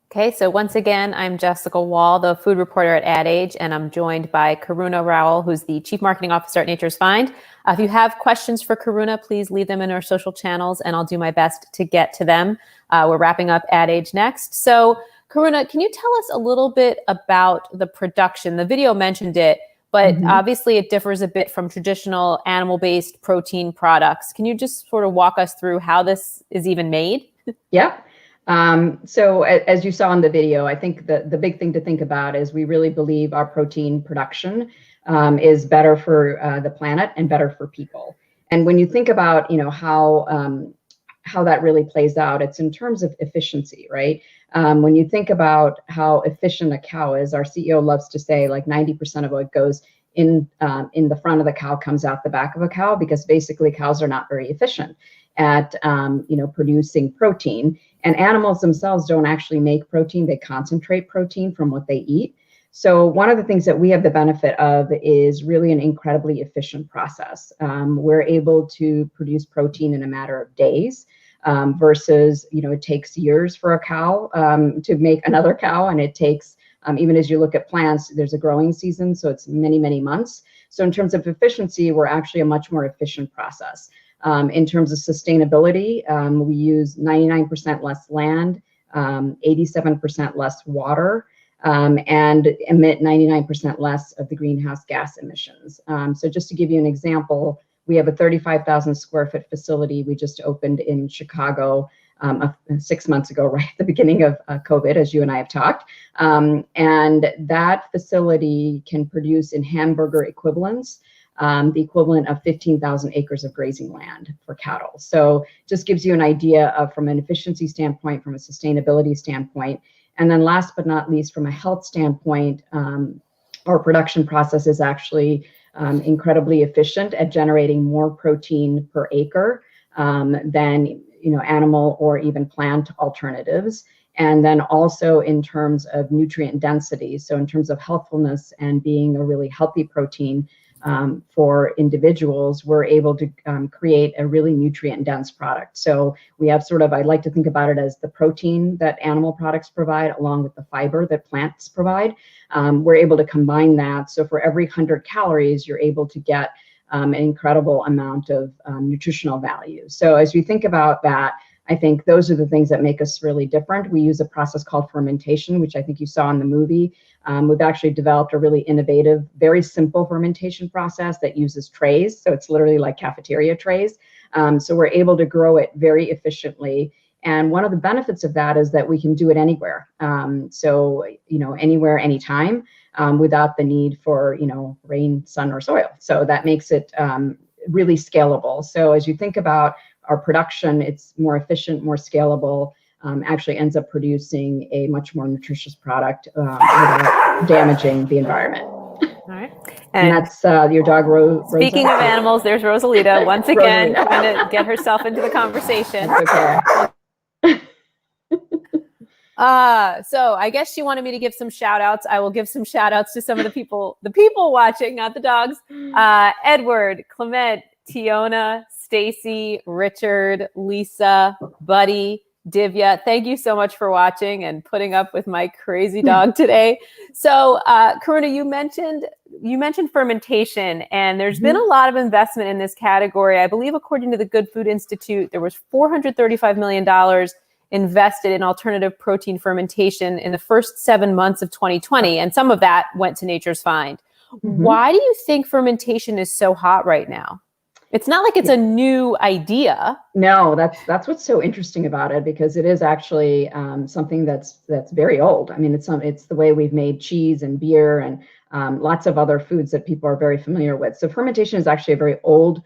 Okay, so once again, I'm Jessica Wall, the food reporter at Ad Age, and I'm joined by Karuna Rowell, who's the Chief Marketing Officer at Nature's Find. If you have questions for Karuna, please leave them in our social channels, and I'll do my best to get to them. We're wrapping up Ad Age next. So Karuna, can you tell us a little bit about the production? The video mentioned it, but obviously it differs a bit from traditional animal-based protein products. Can you just sort of walk us through how this is even made? Yeah. So as you saw in the video, I think the big thing to think about is we really believe our protein production is better for the planet and better for people. And when you think about, how that really plays out, it's in terms of efficiency, right? When you think about how efficient a cow is, our CEO loves to say like 90% of what goes in the front of the cow comes out the back of a cow, because basically cows are not very efficient at producing protein. And animals themselves don't actually make protein, they concentrate protein from what they eat. So one of the things that we have the benefit of is really an incredibly efficient process. We're able to produce protein in a matter of days versus, it takes years for a cow to make another cow. And it takes, even as you look at plants, there's a growing season, so it's many, many months. So in terms of efficiency, we're actually a much more efficient process. In terms of sustainability, we use 99% less land, 87% less water, and emit 99% less of the greenhouse gas emissions. So just to give you an example, we have a 35,000 square foot facility we just opened in Chicago 6 months ago, right at the beginning of COVID, as you and I have talked. And that facility can produce in hamburger equivalents the equivalent of 15,000 acres of grazing land for cattle. So just gives you an idea of, from an efficiency standpoint, from a sustainability standpoint. And then last but not least, from a health standpoint, our production process is actually incredibly efficient at generating more protein per acre than animal or even plant alternatives. And then also in terms of nutrient density, so in terms of healthfulness and being a really healthy protein, for individuals, we're able to create a really nutrient dense product. So we have I like to think about it as the protein that animal products provide along with the fiber that plants provide. We're able to combine that. So for every 100 calories, you're able to get an incredible amount of nutritional value. So as we think about that, I think those are the things that make us really different. We use a process called fermentation, which I think you saw in the movie. We've actually developed a really innovative, very simple fermentation process that uses trays. So it's literally like cafeteria trays. So we're able to grow it very efficiently. And one of the benefits of that is that we can do it anywhere. Anywhere, anytime. without the need for, rain, sun, or soil. So that makes it really scalable. So as you think about our production, it's more efficient, more scalable, actually ends up producing a much more nutritious product without damaging the environment. All right. And that's your dog, Speaking of animals, there's Rosalita once again Rosalita. trying to get herself into the conversation. That's okay. So I guess she wanted me to give some shout outs. I will give some shout outs to some of the people watching, not the dogs. Edward, Clement, Tiona, Stacy, Richard, Lisa, Buddy, Divya. Thank you so much for watching and putting up with my crazy dog today. So Karuna, you mentioned fermentation, and there's been a lot of investment in this category. I believe according to the Good Food Institute, there was $435 million invested in alternative protein fermentation in the first 7 months of 2020, and some of that went to Nature's Find. Why do you think fermentation is so hot right now? It's not like it's a new idea. No, that's what's so interesting about it, because it is actually something that's very old. I mean, it's the way we've made cheese and beer and lots of other foods that people are very familiar with. So fermentation is actually a very old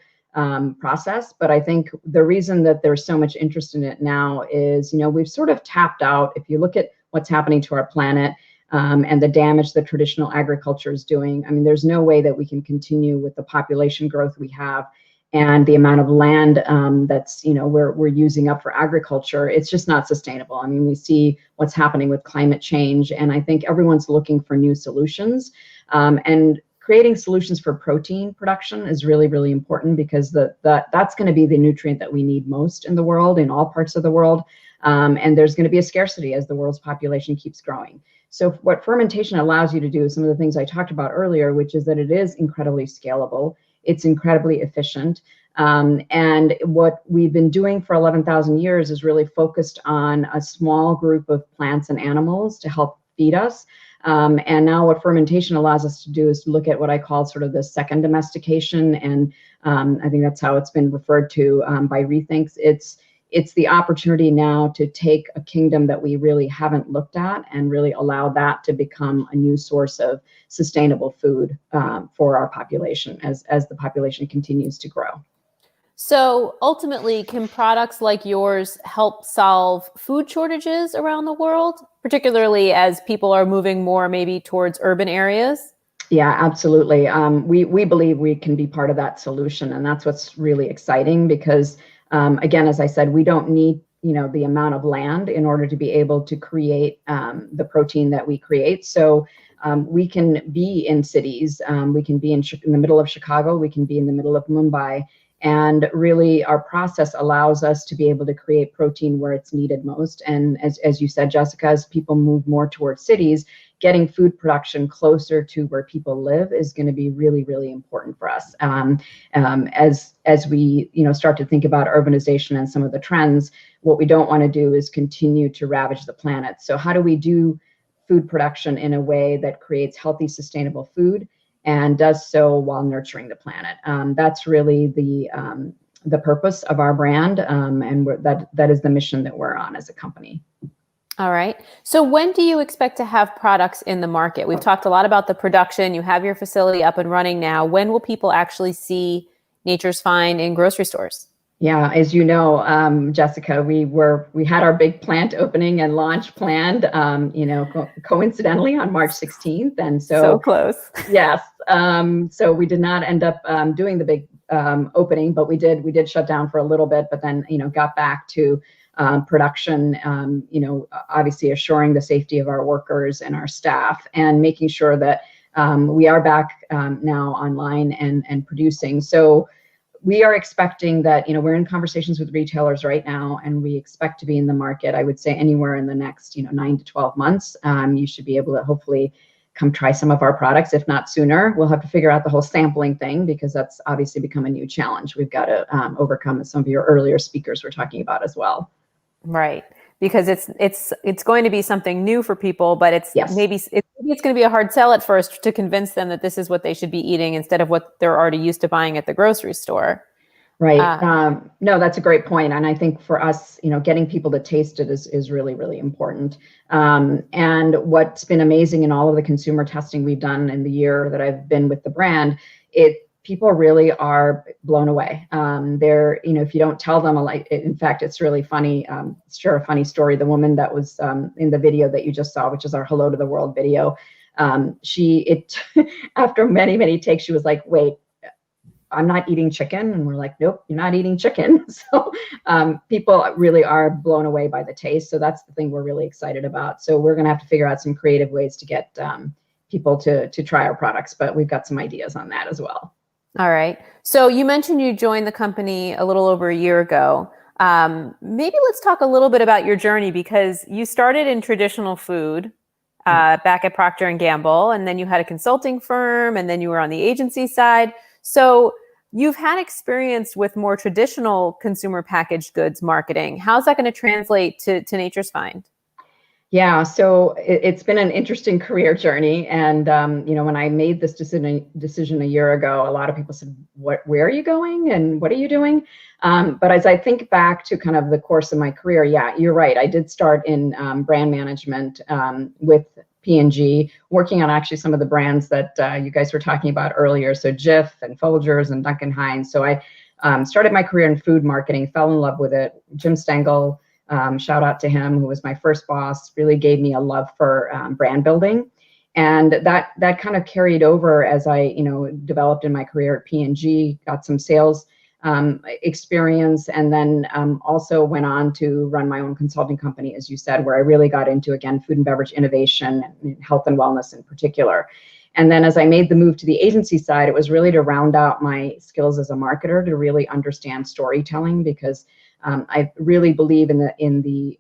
process, but I think the reason that there's so much interest in it now is, we've sort of tapped out. If you look at what's happening to our planet and the damage that traditional agriculture is doing, I mean, there's no way that we can continue with the population growth we have and the amount of land that's, we're using up for agriculture. It's just not sustainable. I mean, we see what's happening with climate change, and I think everyone's looking for new solutions. And creating solutions for protein production is really, really important, because that's going to be the nutrient that we need most in the world, in all parts of the world. And there's going to be a scarcity as the world's population keeps growing. So what fermentation allows you to do is some of the things I talked about earlier, which is that it is incredibly scalable. It's incredibly efficient. And what we've been doing for 11,000 years is really focused on a small group of plants and animals to help feed us. And now what fermentation allows us to do is look at what I call sort of the second domestication. And I think that's how it's been referred to by Rethinks. It's the opportunity now to take a kingdom that we really haven't looked at and really allow that to become a new source of sustainable food for our population as the population continues to grow. So ultimately, can products like yours help solve food shortages around the world, particularly as people are moving more maybe towards urban areas? Yeah, absolutely. We believe we can be part of that solution, and that's what's really exciting, because again, as I said, we don't need the amount of land in order to be able to create the protein that we create. So we can be in cities, we can be in the middle of Chicago, we can be in the middle of Mumbai. And really, our process allows us to be able to create protein where it's needed most. And as you said, Jessica, as people move more towards cities, getting food production closer to where people live is going to be really, really important for us. As we start to think about urbanization and some of the trends, what we don't want to do is continue to ravage the planet. So how do we do food production in a way that creates healthy, sustainable food and does so while nurturing the planet? That's really the purpose of our brand, and that is the mission that we're on as a company. All right. So when do you expect to have products in the market? We've talked a lot about the production. You have your facility up and running now. When will people actually see Nature's Find in grocery stores? Yeah, as you know, Jessica, we had our big plant opening and launch planned, coincidentally on March 16th, and so close. Yes, so we did not end up doing the big opening, but we did shut down for a little bit, but then got back to production. Obviously assuring the safety of our workers and our staff, and making sure that we are back now online and producing. So we are expecting that, we're in conversations with retailers right now, and we expect to be in the market, I would say, anywhere in the next, 9 to 12 months. You should be able to hopefully come try some of our products, if not sooner. We'll have to figure out the whole sampling thing, because that's obviously become a new challenge we've got to overcome, as some of your earlier speakers were talking about as well. Right. Because it's going to be something new for people, but maybe it's going to be a hard sell at first to convince them that this is what they should be eating instead of what they're already used to buying at the grocery store. Right. No, that's a great point. And I think for us, getting people to taste it is really, really important. And what's been amazing in all of the consumer testing we've done in the year that I've been with the brand, people really are blown away. If you don't tell them, in fact, it's really funny. Share a funny story. The woman that was in the video that you just saw, which is our Hello to the World video, after many, many takes, she was like, wait, I'm not eating chicken. And we're like, nope, you're not eating chicken. So people really are blown away by the taste. So that's the thing we're really excited about. So we're going to have to figure out some creative ways to get people to try our products, but we've got some ideas on that as well. All right. So you mentioned you joined the company a little over a year ago. Maybe let's talk a little bit about your journey, because you started in traditional food back at Procter & Gamble, and then you had a consulting firm, and then you were on the agency side. So you've had experience with more traditional consumer packaged goods marketing. How's that going to translate to Nature's Find? Yeah, so it's been an interesting career journey. And, when I made this decision a year ago, a lot of people said, where are you going and what are you doing? But as I think back to kind of the course of my career, yeah, you're right. I did start in brand management with P&G, working on actually some of the brands that you guys were talking about earlier. So Jif and Folgers and Duncan Hines. So I started my career in food marketing, fell in love with it. Jim Stengel, shout out to him, who was my first boss, really gave me a love for brand building. And that kind of carried over as I, developed in my career at P&G, got some sales experience, and then also went on to run my own consulting company, as you said, where I really got into, again, food and beverage innovation and health and wellness in particular. And then as I made the move to the agency side, it was really to round out my skills as a marketer, to really understand storytelling, because I really believe in the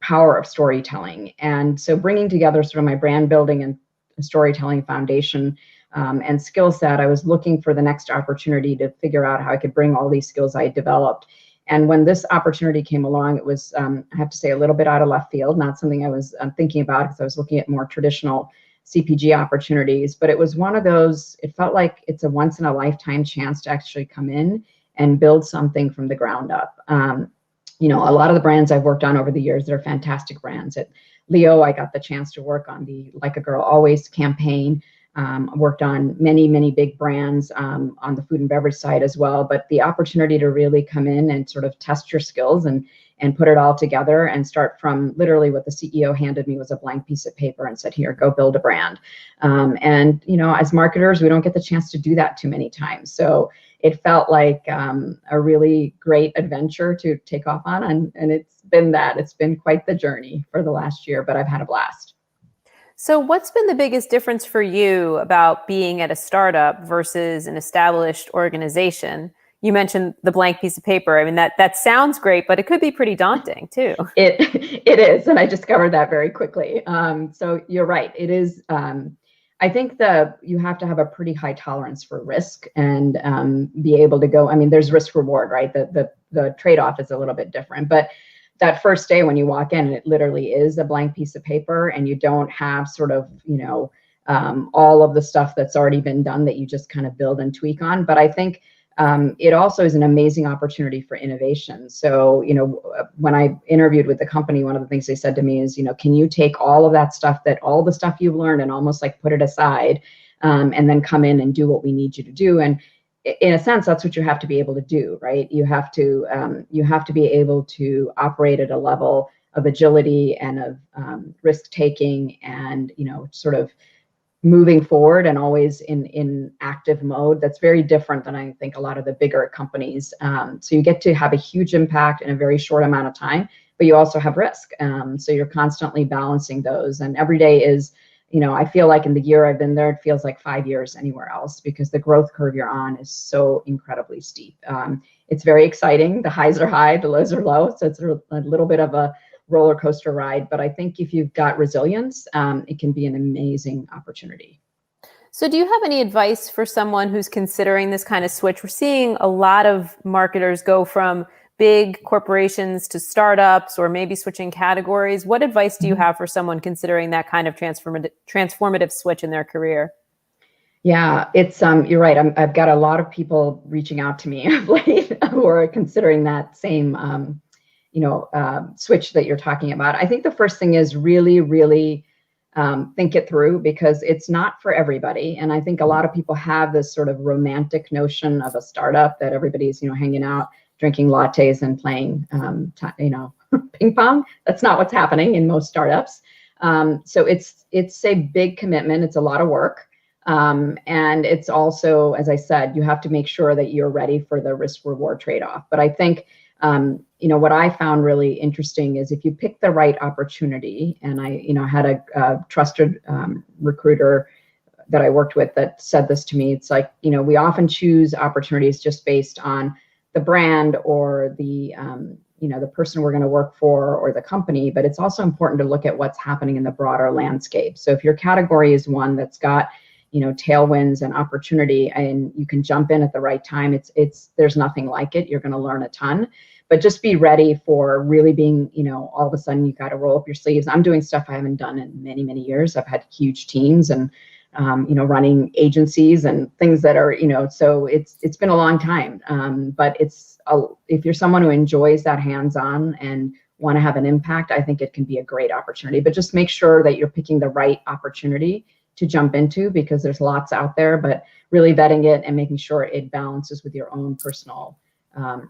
power of storytelling. And so bringing together sort of my brand building and storytelling foundation and skill set, I was looking for the next opportunity to figure out how I could bring all these skills I had developed. And when this opportunity came along, it was, I have to say, a little bit out of left field, not something I was thinking about, because I was looking at more traditional CPG opportunities. But it was one of those, it felt like it's a once in a lifetime chance to actually come in and build something from the ground up. A lot of the brands I've worked on over the years, they're fantastic brands. At Leo, I got the chance to work on the Like a Girl Always campaign. Worked on many, many big brands on the food and beverage side as well. But the opportunity to really come in and sort of test your skills and put it all together and start from literally what the CEO handed me was a blank piece of paper and said, here, go build a brand. As marketers, we don't get the chance to do that too many times. So it felt like a really great adventure to take off on. And it's been quite the journey for the last year, but I've had a blast. So what's been the biggest difference for you about being at a startup versus an established organization? You mentioned the blank piece of paper. I mean, that sounds great, but it could be pretty daunting too. It is. And I discovered that very quickly. So you're right. It is. I think you have to have a pretty high tolerance for risk and be able to go. I mean, there's risk reward, right? The trade-off is a little bit different, but that first day when you walk in, it literally is a blank piece of paper, and you don't have sort of, all of the stuff that's already been done that you just kind of build and tweak on. But I think it also is an amazing opportunity for innovation. So, when I interviewed with the company, one of the things they said to me is, can you take all of that stuff, all the stuff you've learned, and almost like put it aside and then come in and do what we need you to do? And in a sense, that's what you have to be able to do, right? You have to be able to operate at a level of agility and of risk taking, and sort of moving forward and always in active mode. That's very different than I think a lot of the bigger companies. So you get to have a huge impact in a very short amount of time, but you also have risk. So you're constantly balancing those, and every day is. I feel like in the year I've been there, it feels like 5 years anywhere else, because the growth curve you're on is so incredibly steep. It's very exciting. The highs are high, the lows are low. So it's a little bit of a roller coaster ride. But I think if you've got resilience, it can be an amazing opportunity. So do you have any advice for someone who's considering this kind of switch? We're seeing a lot of marketers go from big corporations to startups, or maybe switching categories. What advice do you have for someone considering that kind of transformative switch in their career? Yeah, it's you're right. I've got a lot of people reaching out to me of late who are considering that same switch that you're talking about. I think the first thing is really think it through, because it's not for everybody. And I think a lot of people have this sort of romantic notion of a startup that everybody's hanging out, drinking lattes and playing ping pong. That's not what's happening in most startups. So it's a big commitment. It's a lot of work. And it's also, as I said, you have to make sure that you're ready for the risk reward trade-off. But I think, what I found really interesting is if you pick the right opportunity, and I, had a trusted recruiter that I worked with that said this to me. It's like, we often choose opportunities just based on the brand or the person we're going to work for or the company, but it's also important to look at what's happening in the broader landscape. So if your category is one that's got tailwinds and opportunity, and you can jump in at the right time, there's nothing like it. You're going to learn a ton, but just be ready for really being, all of a sudden you got to roll up your sleeves. I'm doing stuff I haven't done in many years. I've had huge teams and, running agencies and things that are, so it's been a long time. But if you're someone who enjoys that hands-on and want to have an impact, I think it can be a great opportunity, but just make sure that you're picking the right opportunity to jump into, because there's lots out there, but really vetting it and making sure it balances with your own personal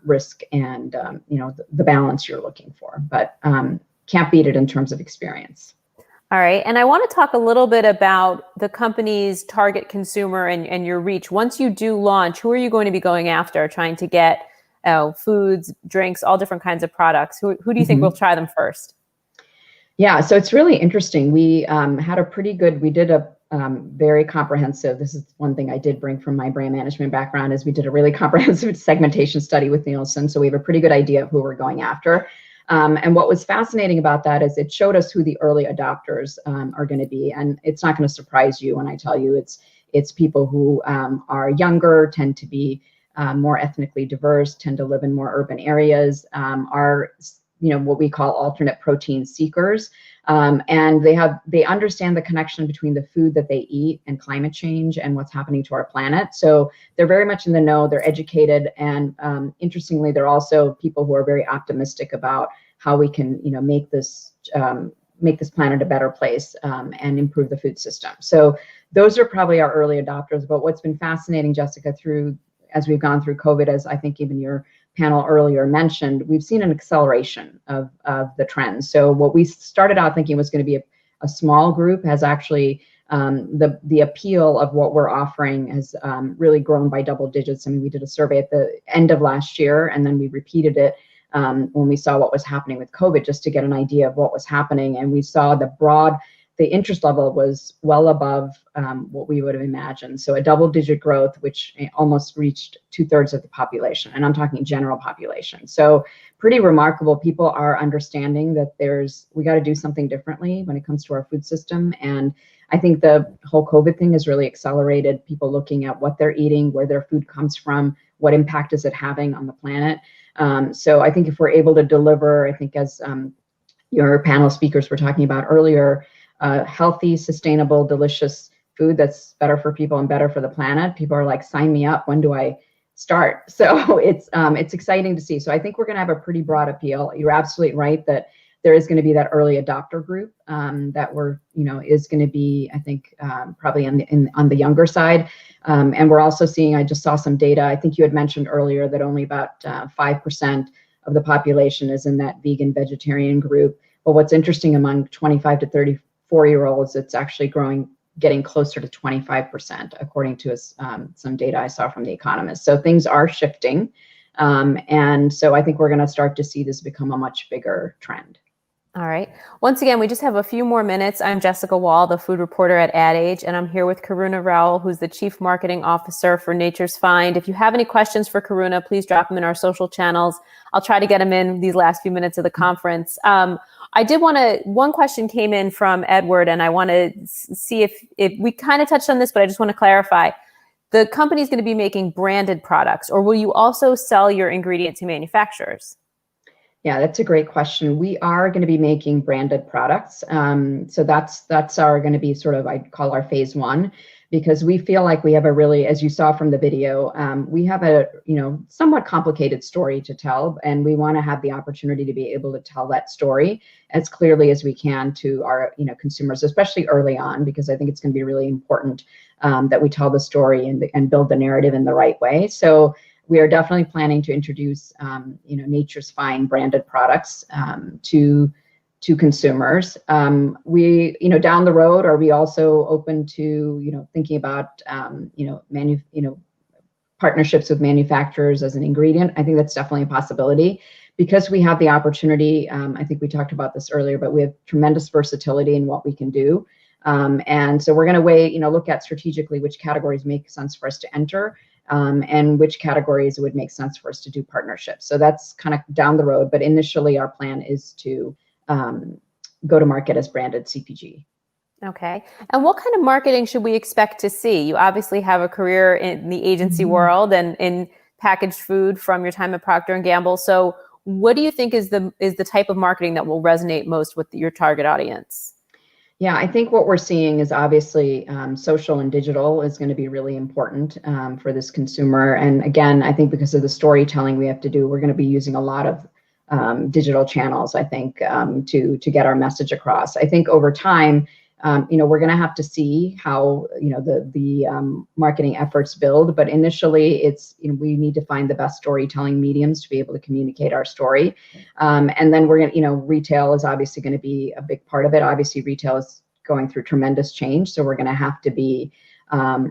risk and the balance you're looking for, but can't beat it in terms of experience. All right. And I want to talk a little bit about the company's target consumer and your reach. Once you do launch, who are you going to be going after, trying to get foods, drinks, all different kinds of products? Who do you think will try them first? Yeah, so it's really interesting. We we did a very comprehensive, this is one thing I did bring from my brand management background, is we did a really comprehensive segmentation study with Nielsen. So we have a pretty good idea of who we're going after. And what was fascinating about that is it showed us who the early adopters are going to be. And it's not going to surprise you when I tell you it's people who are younger, tend to be more ethnically diverse, tend to live in more urban areas, are what we call alternate protein seekers. And they understand the connection between the food that they eat and climate change and what's happening to our planet. So they're very much in the know, they're educated. And interestingly, they're also people who are very optimistic about how we can, make this planet a better place and improve the food system. So those are probably our early adopters. But what's been fascinating, Jessica, as we've gone through COVID, as I think even your panel earlier mentioned, we've seen an acceleration of the trends. So what we started out thinking was going to be a small group has actually, the appeal of what we're offering has really grown by double digits. I mean, we did a survey at the end of last year, and then we repeated it when we saw what was happening with COVID, just to get an idea of what was happening. And we saw the interest level was well above what we would have imagined. So a double-digit growth, which almost reached 2/3 of the population, and I'm talking general population. So pretty remarkable. People are understanding that we got to do something differently when it comes to our food system. And I think the whole COVID thing has really accelerated people looking at what they're eating, where their food comes from, what impact is it having on the planet. So I think if we're able to deliver, I think as your panel speakers were talking about earlier, healthy, sustainable, delicious food that's better for people and better for the planet, people are like, sign me up. When do I start? So it's exciting to see. So I think we're going to have a pretty broad appeal. You're absolutely right that there is going to be that early adopter group that is going to be, I think, probably on the younger side. And we're also seeing, I just saw some data. I think you had mentioned earlier that only about 5% of the population is in that vegan vegetarian group. But what's interesting, among 25 to 34-year-olds, it's actually getting closer to 25%, according to some data I saw from The Economist. So things are shifting. And so I think we're going to start to see this become a much bigger trend. All right. Once again, we just have a few more minutes. I'm Jessica Wall, the food reporter at Ad Age, and I'm here with Karuna Rowell, who's the Chief Marketing Officer for Nature's Find. If you have any questions for Karuna, please drop them in our social channels. I'll try to get them in these last few minutes of the conference. One question came in from Edward, and I want to see if we kind of touched on this, but I just want to clarify. The company is going to be making branded products, or will you also sell your ingredient to manufacturers? Yeah, that's a great question. We are going to be making branded products. So that's going to be sort of, I'd call our phase one. because we feel like we have a really, as you saw from the video, we have a, somewhat complicated story to tell, and we want to have the opportunity to be able to tell that story as clearly as we can to our, consumers, especially early on, because I think it's going to be really important that we tell the story and build the narrative in the right way. So we are definitely planning to introduce, Nature's Fine branded products to consumers. We, down the road, are we also open to, thinking about, partnerships with manufacturers as an ingredient? I think that's definitely a possibility, because we have the opportunity. I think we talked about this earlier, but we have tremendous versatility in what we can do. And so we're going to look at strategically which categories make sense for us to enter, and which categories it would make sense for us to do partnerships. So that's kind of down the road, but initially our plan is to go to market as branded CPG. Okay. And what kind of marketing should we expect to see? You obviously have a career in the agency world and in packaged food from your time at Procter & Gamble. So what do you think is the type of marketing that will resonate most with your target audience? Yeah, I think what we're seeing is obviously social and digital is going to be really important for this consumer. And again, I think because of the storytelling we have to do, we're going to be using a lot of digital channels, I think, to get our message across. I think over time, we're going to have to see how, the marketing efforts build. But initially, it's, we need to find the best storytelling mediums to be able to communicate our story. And then we're going to, retail is obviously going to be a big part of it. Obviously, retail is going through tremendous change. So we're going to have to be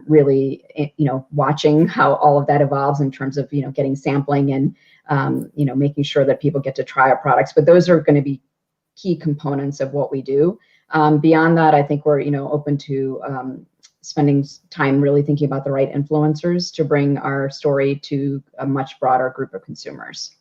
really, watching how all of that evolves in terms of, getting sampling and, making sure that people get to try our products. But those are going to be key components of what we do. Beyond that, I think we're, open to spending time really thinking about the right influencers to bring our story to a much broader group of consumers.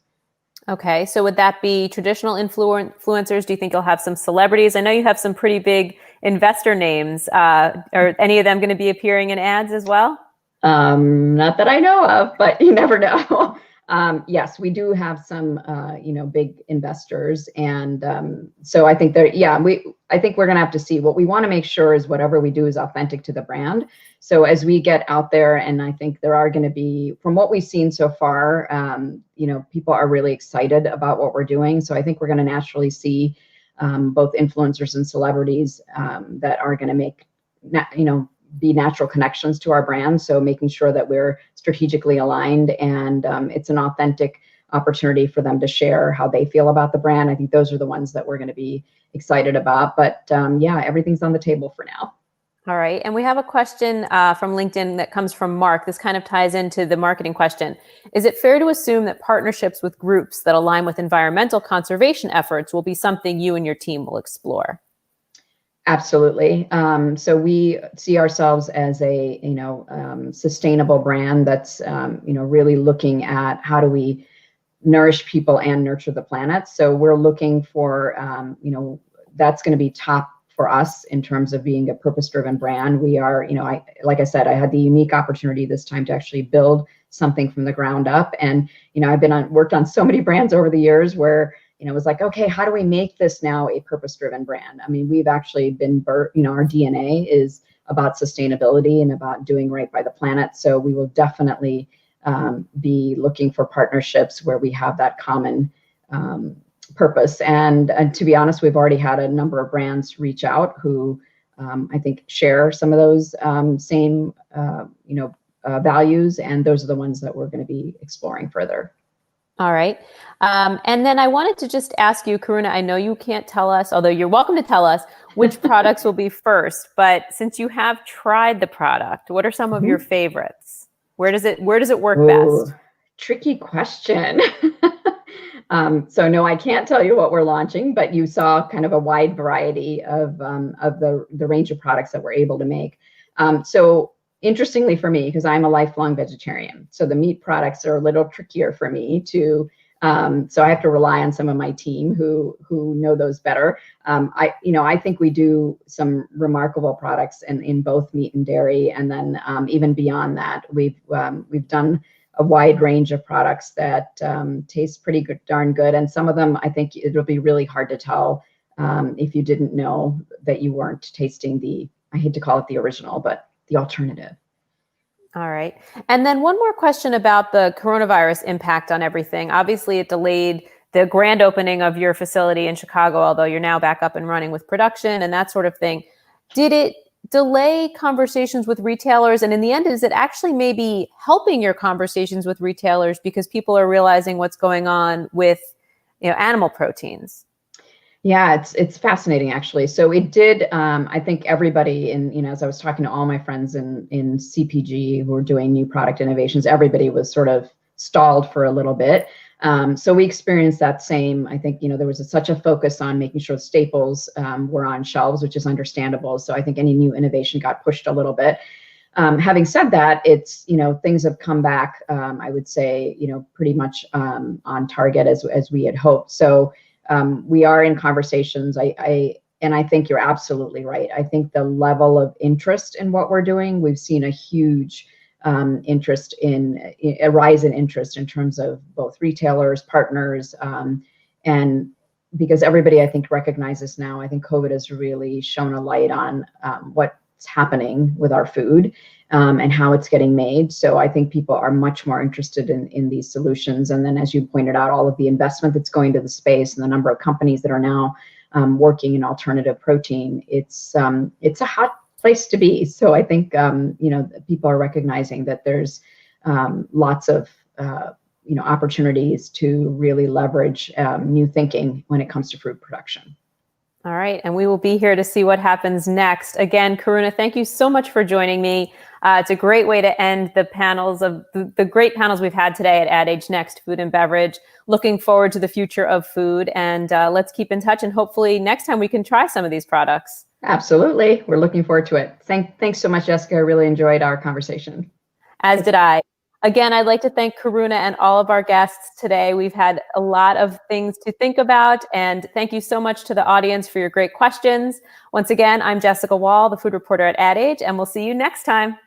Okay. So would that be traditional influencers? Do you think you'll have some celebrities? I know you have some pretty big investor names. Are any of them going to be appearing in ads as well? Not that I know of, but you never know. Yes, we do have some, big investors. And so I think I think we're going to have to see. What we want to make sure is whatever we do is authentic to the brand. So as we get out there, and I think there are going to be, from what we've seen so far, people are really excited about what we're doing. So I think we're going to naturally see both influencers and celebrities that are going to make, be natural connections to our brand. So making sure that we're strategically aligned and it's an authentic opportunity for them to share how they feel about the brand. I think those are the ones that we're going to be excited about. But everything's on the table for now. All right. And we have a question from LinkedIn that comes from Mark. This kind of ties into the marketing question. Is it fair to assume that partnerships with groups that align with environmental conservation efforts will be something you and your team will explore? Absolutely. So we see ourselves as a, sustainable brand that's, really looking at how do we nourish people and nurture the planet. So we're looking for, that's going to be top for us in terms of being a purpose-driven brand. We are, like I said, I had the unique opportunity this time to actually build something from the ground up. And, I've worked on so many brands over the years where, it was like, okay, how do we make this now a purpose-driven brand? I mean, we've actually been, our DNA is about sustainability and about doing right by the planet. So we will definitely be looking for partnerships where we have that common purpose. And to be honest, we've already had a number of brands reach out who I think share some of those same, values. And those are the ones that we're going to be exploring further. All right. And then I wanted to just ask you, Karuna, I know you can't tell us, although you're welcome to tell us which products will be first, but since you have tried the product, what are some of your favorites? Where does it work best? Tricky question. So no, I can't tell you what we're launching, but you saw kind of a wide variety of the range of products that we're able to make. So interestingly for me, because I'm a lifelong vegetarian, so the meat products are a little trickier for me to, so I have to rely on some of my team who know those better. I think we do some remarkable products in both meat and dairy, and then even beyond that, we've done a wide range of products that taste pretty good, darn good, and some of them I think it'll be really hard to tell if you didn't know that you weren't tasting I hate to call it the original, but the alternative. All right. And then one more question about the coronavirus impact on everything. Obviously, it delayed the grand opening of your facility in Chicago, although you're now back up and running with production and that sort of thing. Did it delay conversations with retailers? And in the end, is it actually maybe helping your conversations with retailers because people are realizing what's going on with, animal proteins? Yeah, it's fascinating actually. So it did. I think everybody as I was talking to all my friends in CPG who were doing new product innovations, everybody was sort of stalled for a little bit. So we experienced that same. I think there was such a focus on making sure staples were on shelves, which is understandable. So I think any new innovation got pushed a little bit. Having said that, it's things have come back. I would say pretty much on target as we had hoped. So. We are in conversations. I think you're absolutely right. I think the level of interest in what we're doing, we've seen a huge interest in a rise in interest in terms of both retailers, partners, and because everybody I think recognizes now. I think COVID has really shown a light on what's happening with our food and how it's getting made. So I think people are much more interested in these solutions. And then, as you pointed out, all of the investment that's going to the space and the number of companies that are now working in alternative protein, it's a hot place to be. So I think people are recognizing that there's lots of opportunities to really leverage new thinking when it comes to fruit production. All right. And we will be here to see what happens next. Again, Karuna, thank you so much for joining me. It's a great way to end the panels of the great panels we've had today at AdAge Next, Food and Beverage. Looking forward to the future of food, and let's keep in touch. And hopefully next time we can try some of these products. Absolutely. We're looking forward to it. Thanks so much, Jessica. I really enjoyed our conversation. As did I. Again, I'd like to thank Karuna and all of our guests today. We've had a lot of things to think about, and thank you so much to the audience for your great questions. Once again, I'm Jessica Wall, the food reporter at AdAge, and we'll see you next time.